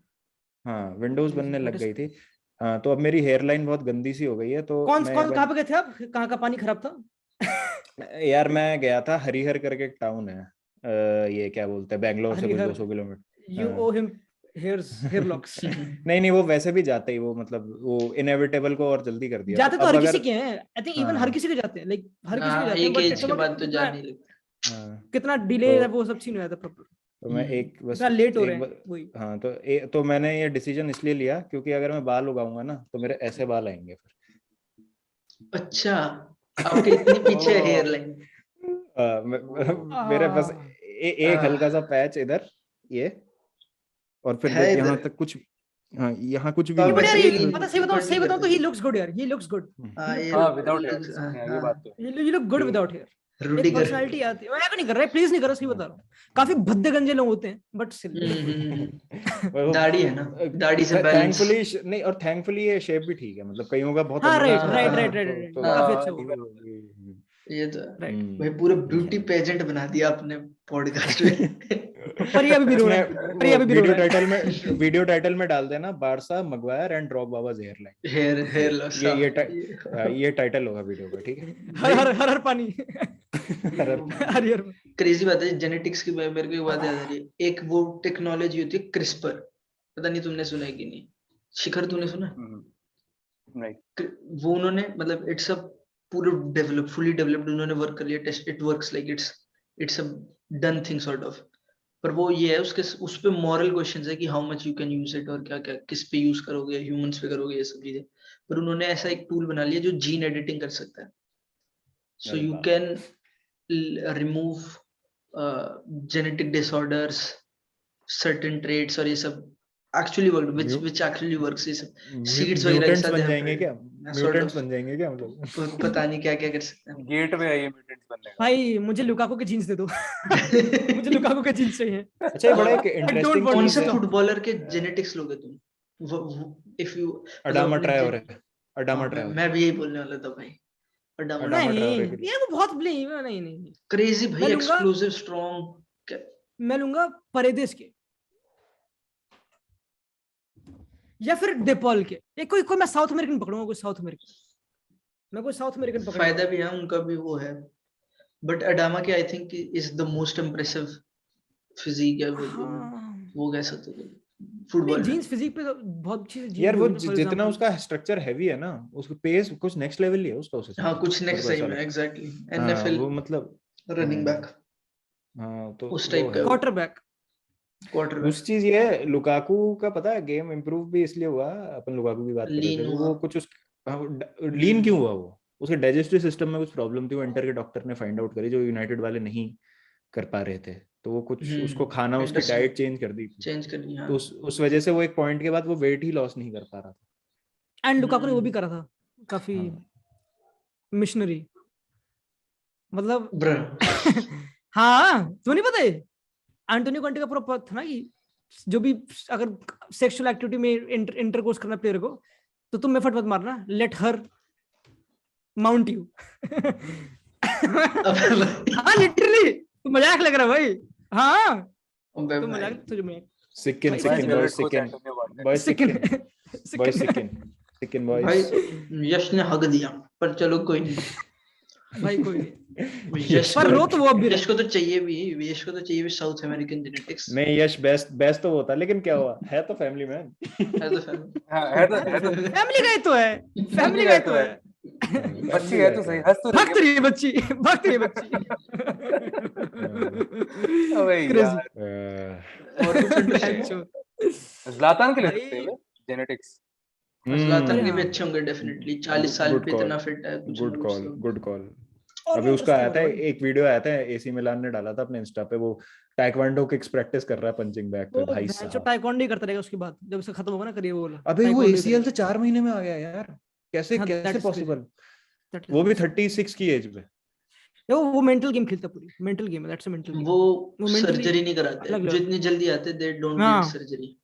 हाँ विंडोज बनने लग That is- गई थी। हाँ तो अब मेरी हेयर लाइन बहुत गंदी सी हो गई है, तो कौन मैं कौन कहाँ पे गए थे आप, कहाँ का पानी खराब था? यार मैं गया था हरिहर करके एक टाउन है, ये क्या बोलते हैं, बैंगलोर से कुछ Harihar. 200 kilometre. You owe him hair locks. नहीं वो वैसे भी जाते ही, वो मतलब वो इनएविटेबल को और जल्दी कर दिया। जाते तो अब हर अगर किसी के हैं, आई थिंक इवन हाँ। हर किसी के जाते हैं, लाइक हर किसी के हाँ, जाते हैं, एक बट एज इट्स के अबाउट बाद तो जा नहीं लगता। हाँ, कितना डिले है, वो सब सीन हो जाता है प्रॉपर, तो मैं एक बस कितना लेट हो रहे एक हैं वही। हाँ तो मैंने ये डिसीजन इसलिए लिया क्योंकि अगर मैं बाल उगाऊंगा ना तो मेरे ऐसे बाल आएंगे फिर। अच्छा, आपके इतनी पीछे है हेयर लाइन? मेरे बस एक हल्का सा पैच इधर ये, और फिर है देख इधर। यहाँ तक कुछ, हाँ यहाँ कुछ भी तो आप बट नहीं यार है। वैसे ये भी पता सही बताऊं नहीं तो ही करते। लुक्स गुड यार, ही लुक्स गुड, हाँ, ये हाँ विदाउट looks- हेयर, हाँ, ये हाँ, बात तो है। you look good without hair. एक रूढ़िगर। पर्सनालिटी आती है, मैं नहीं कर रहा है, प्लीज नहीं कर रहा, सही बता रहा हूँ, काफी भद्दे गंजे लोग होते हैं बट स्टिल। दाढ़ी है ना, दाढ़ी से बैलेंस। थैंकफुली नहीं, और थैंकफुली ये शेप भी ठीक है, मतलब कईयों का बहुत हाँ अमीरों राइट का राइट होता है राइट ना, राइट तो- काफी अच्छा हाँ, हुआ, ये तो राइट। भाई पूरा ब्यूटी पेजेंट बना दिया आपने पॉडकास्ट में। पर ये अभी भी रो रहा है, इसमें पर ये अभी भी रो रहा है। वीडियो टाइटल में डाल देना Barca Maguire and Drogba's hair line, hair loss. ये टाइटल होगा वीडियो का, ठीक है। हर पानी हर ईयर में। क्रेजी बात है जेनेटिक्स की, मेरे को एक बात याद आ रही है, एक वो टेक्नोलॉजी होती है क्रिस्पर, पता नहीं तुमने सुना है कि नहीं? शिखर तूने सुना? नहीं वो उन्होंने मतलब इट्स अ पूरा फुली डेवलप्ड उन्होंने वर्क कर लिया, test it works like it's a done thing sort of, पर वो ये है उस पे मॉरल क्वेश्चंस है कि how much you can use it, और क्या क्या किस पे यूज करोगे, ह्यूमंस पे करोगे, ये सब चीजें। पर उन्होंने ऐसा एक टूल बना लिया जो जीन एडिटिंग कर सकता है, सो अरे यू बाप can remove genetic disorders, certain traits और ये सब actually worked, Mu- which actually works is seeds वगैरह के म्यूटेंट्स साथ बन they have जाएंगे tried. क्या? Sort mutants of. बन जाएंगे क्या हम लोग? पता नहीं क्या क्या कर सकते हैं. गेट में है ये म्यूटेंट्स बनने का। भाई मुझे लुकाकू के जीन्स दे दो मुझे लुकाकू के जीन्स चाहिए। अच्छा ये बड़ा एक don't इंटरेस्टिंग want कौन चीज से है। फुटबॉलर के जेनेटिक्स लोगे तुम? इफ यू अडामा ट्रायोरे है, अडामा ट्रायोरे। मैं भी यही बोलने वाला था भाई. अडामा अडामा नहीं ट्रायोरे के लिए। ये वो बहुत नहीं नहीं क्रेजी भाई, मैं लूंगा- एक्सप्लोसिव, स्ट्रॉन्ग. मैं लूंगा परेदेस के या फिर डेपॉल के। ये कोई मैं साउथ अमेरिकन पकड़ूंगा, कोई साउथ अमेरिकन, मैं कोई साउथ अमेरिकन पकड़ूंगा। फायदा भी है उनका भी, वो है. बट अडामा के I think is the most impressive physique है वो कह सकते हो फुटबॉल. जीन्स फिजिक पे तो बहुत अच्छी है। यार वो जितना उसका स्ट्रक्चर हैवी है ना, उसका पेस कुछ नेक्स्ट लेवल ही है उसका उसे। हाँ कुछ नेक्स्ट सही में एग्जैक्टली. एनएफएल वो मतलब रनिंग बैक. हाँ तो उस टाइप का क्वार्टरबैक। उस चीज ये है, लुकाकू का पता है गेम इंप्रूव भी इसलिए हुआ, अपन लुकाकू की बात कर रहे थे, वो कुछ उस लीन क्यों हुआ, वो उसके डाइजेस्टिव सिस्टम में कुछ प्रॉब्लम थी, वो इंटर के डॉक्टर ने फाइंड आउट करी, जो यूनाइटेड वाले नहीं कर पा रहे थे, तो वो कुछ उसको खाना, उसकी डाइट चेंज कर दी थी, चेंज कर दी. तो उस वजह से वो एक पॉइंट के बाद वो वेट ही लॉस नहीं कर पा रहा था। एंड लुकाकू ने वो भी करा था काफी मिशनरी, मतलब हाँ तो नहीं पता है एंटोनियो कॉन्टे का पूरा था ना कि जो भी अगर सेक्सुअल एक्टिविटी में इंटरकोर्स करना प्लेयर को, तो तुम एफर्ट मत मारना, लेट हर माउंट यू। हाँ लिटरली मजाक लग रहा है भाई। हाँ तो मजाक तुझे मैं सिक्किन भाई यश ने हक दिया, पर चलो कोई नहीं भाई कोई नहीं। यश पर रो तो वो भी यश को तो चाहिए भी, यश को तो चाहिए भी साउथ अमेरिकन जेनेटिक्स. नहीं यश बेस्ट तो होता, लेकिन क्या हुआ, है तो फैमिली मैन, है तो फैमिली का ही तो है, फैमिली का ही तो है। बच्ची है तो सही, हंस तो भक्त रही है बच्ची, भक्त रही है बच्ची। अबे यार, और कुछ इंटरेस्टिंग ज़लातान के लिए सकते हैं जेनेटिक्स। ज़लातान के भी अच्छे होंगे डेफिनेटली, 40 साल पे इतना फिट है. Good call. अभी उसका आया था एक वीडियो आया था, एसी मिलान ने डाला था अपने इंस्टा पे, वो टाइक्वांडो किक्स प्रैक्टिस कर रहा है पंचिंग बैग पे। भाई साहब जो टाइक्वांडो ही करता रहेगा उसके बाद, जब उसका खत्म होगा ना करियर वो वाला। अबे वो एसीएल से 4 महीने में आ गया यार, कैसे पॉसिबल, वो भी 36 की एज पे। वो मेंटल गेम खेलता, पूरी मेंटल गेम है, दैट्स अ मेंटल गेम। वो सर्जरी नहीं कराते, जितनी जल्दी आते दे डोंट नीड सर्जरी,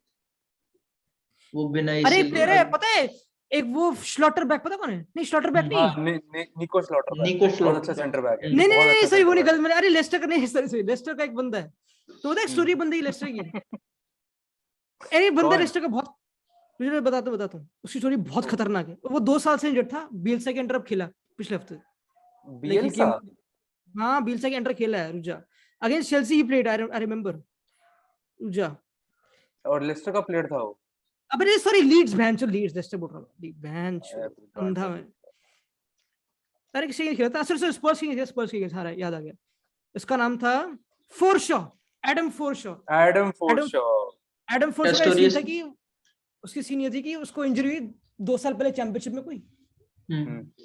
वो बिना अरे प्लेयर है पता है एक, वो स्लॉटरबैक, पता कौन है? नहीं स्लॉटरबैक नहीं, निको स्लॉटरबैक बहुत अच्छा सेंटर बैक है। नहीं सही वो नहीं गलत मैंने, अरे लेस्टर का नहीं, सॉरी लेस्टर का एक बंदा है, तो वो एक स्टोरी बंदी है लेस्टर की। अरे बंदा लेस्टर का बहुत, मुझे बताता हूँ उसकी स्टोरी बहुत खतरनाक है। वो 2 साल से इंजर्ड था, बियल्सा के अंडर खेला पिछले हफ्ते। बियल्सा? हाँ बियल्सा के अंडर खेला है रुजा, against Chelsea he played, I remember रुजा। और लेस्टर का प्लेयर था वो। अबे सॉरी लीड्स, भैंचो लीड्स, लेस्टर बोल रहा हूं, भैंचो अंधा मैं। अरे किसी ने खेला था, सर स्पर्स की सारा याद आ गया। इसका नाम था फोरशॉ, एडम फोरशॉ का सीन था कि उसकी सीन ये थी कि उसको इंजरी हुई 2 साल पहले चैंपियनशिप में कोई,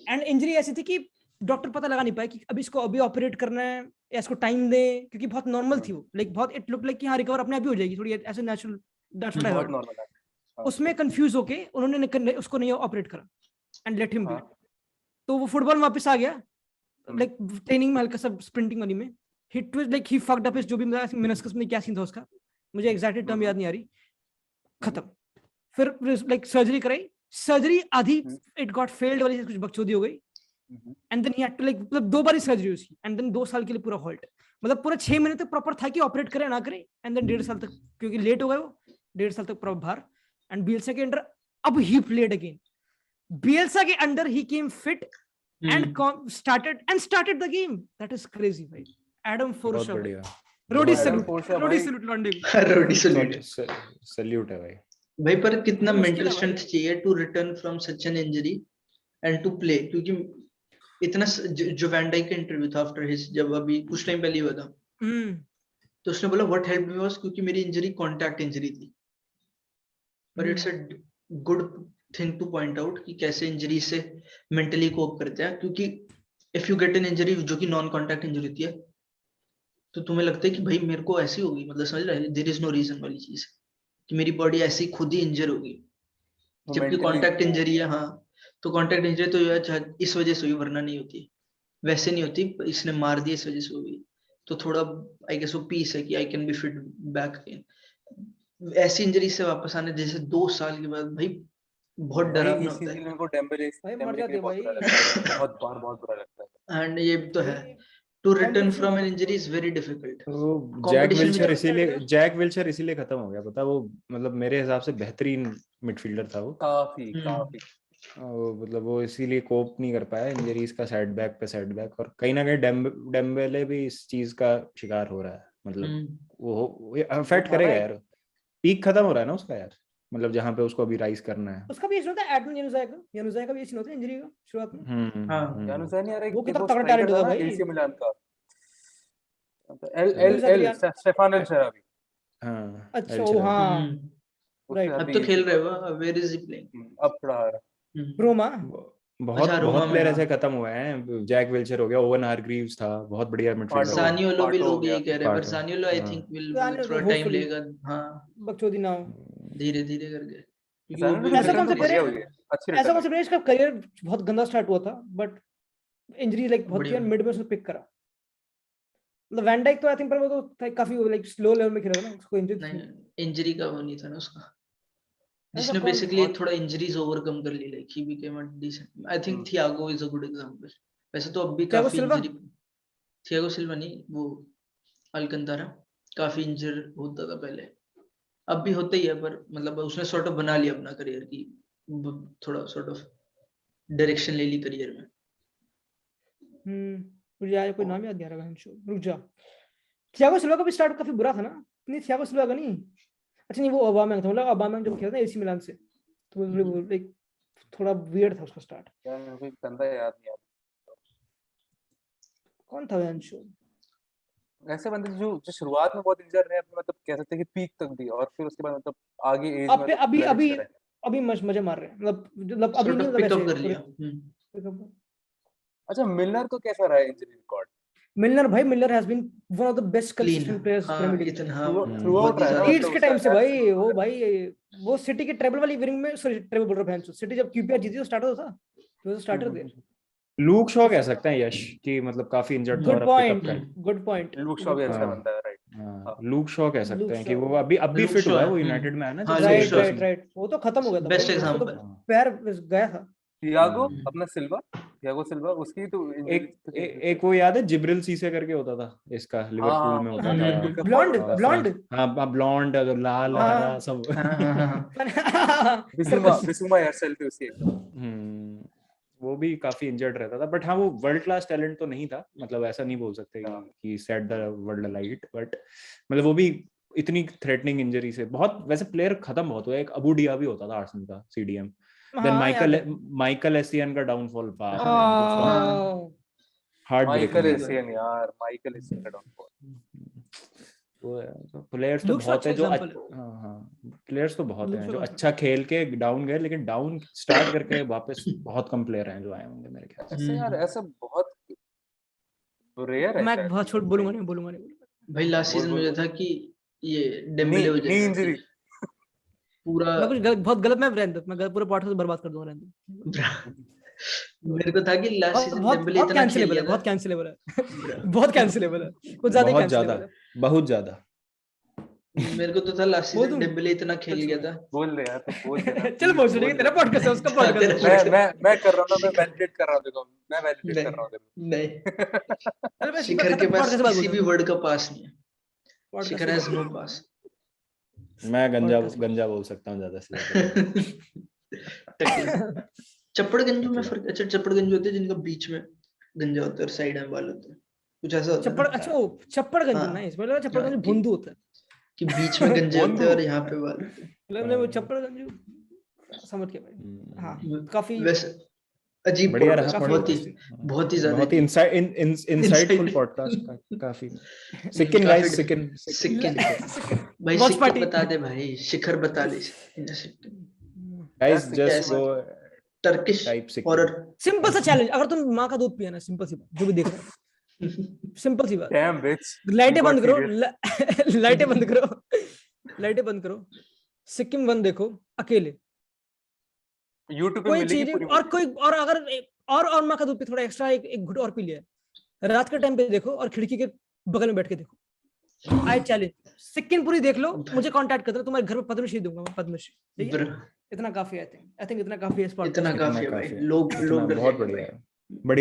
एंड इंजरी ऐसी थी कि डॉक्टर पता लगा नहीं पाया कि अभी इसको अभी ऑपरेट करना है या इसको टाइम दे, क्योंकि बहुत नॉर्मल थी वो, लाइक बहुत इट लुक लाइक कि हाँ रिकवर अपने आप ही हो जाएगी थोड़ी ऐसे natural, that's what I heard. उसमें कंफ्यूज होके उन्होंने उसको नहीं ऑपरेट करा एंड लेट हिम बी। तो वो फुटबॉल में वापस आ गया, लाइक ट्रेनिंग में हल्का सा स्प्रिंटिंग वाली में hit was like he fucked up, जो भी मेनिस्कस में क्या सीन था उसका, मुझे एग्जैक्टली टर्म याद नहीं आ रही, खत्म। फिर लाइक सर्जरी कराई, सर्जरी आधी इट गॉट फेल्ड वाली कुछ बकचोदी हो गई, and then he had to like मतलब 2 बार ही सर्जरी हुई, एंड देन 2 साल के लिए पूरा हॉल्ट, मतलब पूरा 6 महीने तक प्रॉपर था कि ऑपरेट करे ना करे, एंड देन 1.5 साल तक क्योंकि लेट हो गए वो, 1.5 साल तक प्रॉपर बाहर। एंड बियल्सा के अंडर अब ही प्लेड अगेन, बियल्सा के under he came fit and started the game. That is crazy भाई। एडम फोरशॉ, रोडी सैल्यूट लॉन्डे, रोडी सैल्यूट है भाई। भाई पर कितना मेंटल स्ट्रेंथ चाहिए to return from such an injury and to play, क्योंकि इतना जो वैन डाइक का इंटरव्यू था आफ्टर हिज, जब अभी कुछ टाइम पहले हुआ था, तो उसने बोला व्हाट हेल्प्ड मी वाज क्योंकि मेरी इंजरी कांटेक्ट इंजरी थी, और it's a good thing to point out कि कैसे इंजरी से मेंटली कोप करते हैं, क्योंकि if you get an injury जो कि नॉन कांटेक्ट इंजरी होती है, तो तुम्हें लगता है कि भाई मेरे को ऐसी होगी, मतलब समझ रहे, देयर इज नो रीजन वाली चीज, कि मेरी बॉडी ऐसी खुद ही इंजर होगी, जबकि mentally कांटेक्ट वो- इंजरी है। हाँ, तो कांटेक्ट इंजरी तो यार इस वजह से हुई, वरना नहीं होती, वैसे नहीं होती, इसने मार दिया इस वजह से हुई। तो थोड़ा आई गेस वो पीस है कि I can be fit back again. ऐसी इंजरी से वापस आने जैसे 2 साल के बाद, भाई बहुत भाई डरावना इस होता सीजन है। मेरे को डेम्बेले भाई मर डेम्बेले के जाते लिए बहुत भाई। बुरा लगता है, बहुत बुरा लगता है। एंड ये तो है, भाई टू रिटर्न डेम्बेले से फ्रॉम एन वापस इंजरी इज वेरी डिफिकल्ट। तो कंपटीशन में जैक विल्चर इसीलिए खत्म हो गया, पता वो मतलब मेरे हिसाब से बेहतरीन मिडफील्डर था वो। काफी मतलब वो इसीलिए कोप नहीं कर पाया इंजरीज का, सेटबैक पे सेटबैक, और कहीं ना कहीं डेम्बेले भी इस चीज का शिकार हो रहा है। मतलब वो अफेक्ट था ना करेगा एक- यार, पीक खत्म हो रहा है ना उसका यार, मतलब जहाँ पे उसको अभी राइज करना है। उसका भी इशू होता है, एडमिन यानुजाई का भी इशू होता है इंजरी का शुरुआत में। जानूसा नहीं आ रहा, वो कितना वो तगड़ा स्ट्राइकर टैलेंट था होता ना भाई। एसी मिलान का, एल चलो। एल एल स्टेफान एल शराबी, हाँ अच्छा एल वो शराबी। हाँ उससे राइट। अब अभी तो खेल रहे हो, वेयर इज ही प्लेइंग? अब थोड़ा आ रहा रोमा। बहुत अच्छा, रोमा बहुत में, प्लेयर हाँ। ऐसे खत्म हुए हैं, जैक विल्चर हो गया, ओवन हारग्रीव्स था, बहुत बढ़िया मिडफील्डर पाटो था। सानियोलो भी पाटो हो लोग गया। यही कह रहे हैं, पर पाटो, सानियोलो आई हाँ। थिंक विल जाने थोड़ा दो टाइम होपफुली, लेगा। हाँ, बकचोदी ना हो। धीरे धीरे करके, क्योंकि वो जानूसा भी तो ऐसा रिटर्न कौन तो सा बढ़िया प्लेयर हुई है, है, अच्छी ऐसा रिटर्न कौन सा प्लेयर इसका करियर बहुत गंदा स्टार्ट हुआ था, बट इंजरी लाइक बहुत बढ़िया। किया, मिड में उसने पिक करा। मतलब वैन डाइक तो आई थिंक, पर वो तो काफी लाइक स्लो लेवल में खेला था ना, उसको इंजरी नहीं, थी। इंजरी का वो नहीं था ना उसका, ऐसा जिसने कौन बेसिकली था? थोड़ा इंजरीज ओवरकम कर ली, like he became a decent. I think Thiago is a good example. वैसे तो अब भी थियागो काफी सिल्वा। इंजरी, थियागो सिल्वा नहीं, वो अल्कंतारा काफी इंजर होता था पहले, अब भी होता ही है, पर मतलब उसने सॉर्ट ऑफ बना लिया अपना करियर की, थोड़ा सॉर्ट ऑफ डायरेक्शन ले ली करियर में। मुझे यार कोई नाम याद नहीं आ रहा है, रुक जा। थियागो सिल्वा का भी स्टार्ट काफी बुरा था ना? नहीं, थियागो सिल्वा का नहीं, अच्छा नहीं, वो ओबामेंग था। मतलब ओबामेंग जब खेला था एसी मिलान से, तो वो लाइक थोड़ा वियर्ड था उसका स्टार्ट। यार कोई गंदा याद नहीं आता। कौन था वैंशो? ऐसे बंदे जो जो शुरुआत में बहुत इंजर रहे, मतलब कह सकते हैं कि पीक तक भी, और फिर उसके बाद मतलब आगे एज में अब तो अभी फ्लरिश अभी करे। अभी मजे मार रहे हैं, मतलब अभी सॉर्ट नहीं, ऑफ मतलब पिकअप ऐसे कर लिया। अच्छा, मिलनर को कैसा रहा है इंजरी रिकॉर्ड? मिलनर भाई, Milner has been one of the best clean, consistent players हाँ, प्रीमियर लीग। इतना, हाँ, थ्रू आउट बहुत ही रहा है ना, ज्यादा। लीड्स मतलब के टाइम से भाई, वो भाई वो सिटी के ट्रेबल वाली विनिंग में, सॉरी ट्रेबल बोल रहा हूं, सिटी जब क्यूपीआर जीती तो स्टार्टर था, तो स्टार्टर देयर। लूक शॉ कह सकते हैं यश कि मतलब काफी इंजर्ड था और गुड अब पिकअप पॉइंट, कर। Good point. लुक शॉ भी अच्छा हाँ, बंदा है, राइट। हाँ, लूक शॉ कह सकते लूक हैं कि शॉ, वो अभी लूक फिट शॉ हुआ है, है, वो यूनाइटेड में है ना, हाँ, जब से लूक राइट शॉ उसको है, राइट राइट, वो तो खत्म हो गया था बेस्ट भाई, उसको तो एग्जांपल। पैर गया था। थियागो अपना थियागो सिल्वा उसकी तो एक इंजरी एक वो याद है, जिब्रिल सीसे करके होता था इसका, लिवरपूल में होता था। लिवरपूल का ब्लॉन्ड, फॉरवर्ड था। ब्लॉन्ड, हाँ ब्लॉन्ड, लाल हाँ हरा सब। हाँ, हाँ, हाँ, बिसुमा एयरसेल थी उसकी एकदम। वो भी काफी इंजर्ड रहता था, बट हाँ वो वर्ल्ड क्लास टैलेंट तो नहीं था, मतलब ऐसा नहीं बोल सकते कि set the world alight, but मतलब वो भी इतनी थ्रेटनिंग इंजरी से बहुत, वैसे प्लेयर खत्म बहुत हुआ। एक अबू डिया भी होता था आर्सेनल का, सीडीएम। देन हाँ याद है। माइकल एसियन का डाउनफॉल, बाप रे, हाँ, हार्ट माइकल ब्रेकिंग। एसियन यार, माइकल एसियन का डाउनफॉल। वो प्लेयर्स तो लूक शॉ बहुत अच्छा है जो एग्जांपल है, हाँ हाँ, प्लेयर्स तो बहुत लूक हैं शॉ जो का अच्छा खेल के डाउन गए, लेकिन डाउन स्टार्ट करके वापस बहुत कम प्लेयर हैं जो आए होंगे मेरे ख्याल से। ऐसे यार, ऐसा बहुत रेयर है मैं शायद बहुत कि छोड़ बोलूंगा नहीं। भाई लास्ट बोल सीजन बोल मुझे बोल। था कि ये नी डेम्बेले हो नी जाएगा इंजरी। कि पूरा। मैं कुछ बहुत गलत, मैं रहने दो, मैं पूरे पॉडकास्ट बर्बाद कर दूंगा, रहने दो। मेरे को था कि लास्ट बहुत सीजन बहुत डेम्बेले बहुत इतना खेल कैंसिलेबल है, गया बहुत था। कैंसिलेबल है। बहुत कैंसिलेबल है, कुछ ज्यादा ही बहुत ज्यादा, कैंसिलेबल है। बहुत ज्यादा। मेरे को तो था लास्ट बोल सीजन दूं? डेम्बेले इतना खेल गया था। बोल दे यार, तो बोल दे ना चल प्लीज बोल, बोल तेरा दे। पॉडकास्ट है, उसका हाँ, तेरा पॉडकास्ट है। मैं कर रहा हूँ ना, मैं वैलिडेट कर रहा हूँ, देखो मैं वैलिडेट कर रहा हूँ नहीं, नहीं, देखो। चल मैं शिखर के खत्म, पास पॉडकास्ट से बात किसी बोलता भी हूँ, वर्ड का पास नहीं है। पॉडकास्ट शिखर से हैज बात नो बोलता हूँ, पास। मैं पॉडकास्ट गंजा बोल सकता हूँ ज्यादा से ज्यादा। टकले चप्पड़ गंजू में टकले। फर्क। अच्छा, चप्पड़ गंजू होते हैं जिनका बीच में गंजा होता है और साइड में बाल होते हैं, कुछ ऐसा होता है चप्पड़, ना। अच्छा वो चप्पड़गंज, हाँ, नाइस, मतलब चप्पड़गंज हाँ, भुंदू होता है। कि बीच में गंजे होते बोंदू हैं और यहाँ पे बाल होते हैं। मतलब वो चप्पड़गंज समझ के भाई, हाँ काफी वैसे अजीब बढ़िया रहा पॉडकास्ट, काफी बहुत ही इंटरेस्टिंग। बहुत ही ज्यादा बहुत ही अजीब। इंसाइटफुल पॉडकास्ट का, काफी सिकिन काफी गाइस, सिकिन सिक्किन भाई, वॉच सिक्किन पार्टी। बता दे भाई, शिखर बता दे। गाइस, That's जस्ट कैसे? गो टर्किश टाइप सिकिन। हॉरर। सिंपल सा चैलेंज, अगर तुम माँ का दूध पिया ना, सिंपल सी बात, जो भी देख रहे हो, सिंपल सी बात, डैम बिच, लाइटें you got बंद करो, serious. लाइटें बंद करो, लाइटें बंद करो, सिक्किम 1 देखो अकेले, YouTube पे कोई मिलेगी चीज पूरी और movie। कोई और अगर और माँ का दूध पे थोड़ा एक्स्ट्रा एक घुट और पी लिया, रात के टाइम पे देखो और खिड़की के बगल में बैठ के देखो। आई चैलेंज, सिक्किम पूरी देख लो, मुझे कांटेक्ट कर दो, तुम्हारे घर पे पद्मश्री दूंगा मैं, पद्मश्री, ठीक है? ब्र- इतना काफी है, आई थिंक इतना काफी है इस इतना podcast के लिए। काफी है भाई, काफी है, लोग इतना डर बहुत जाएंगे बढ़िया भाई। है, बढ़िया।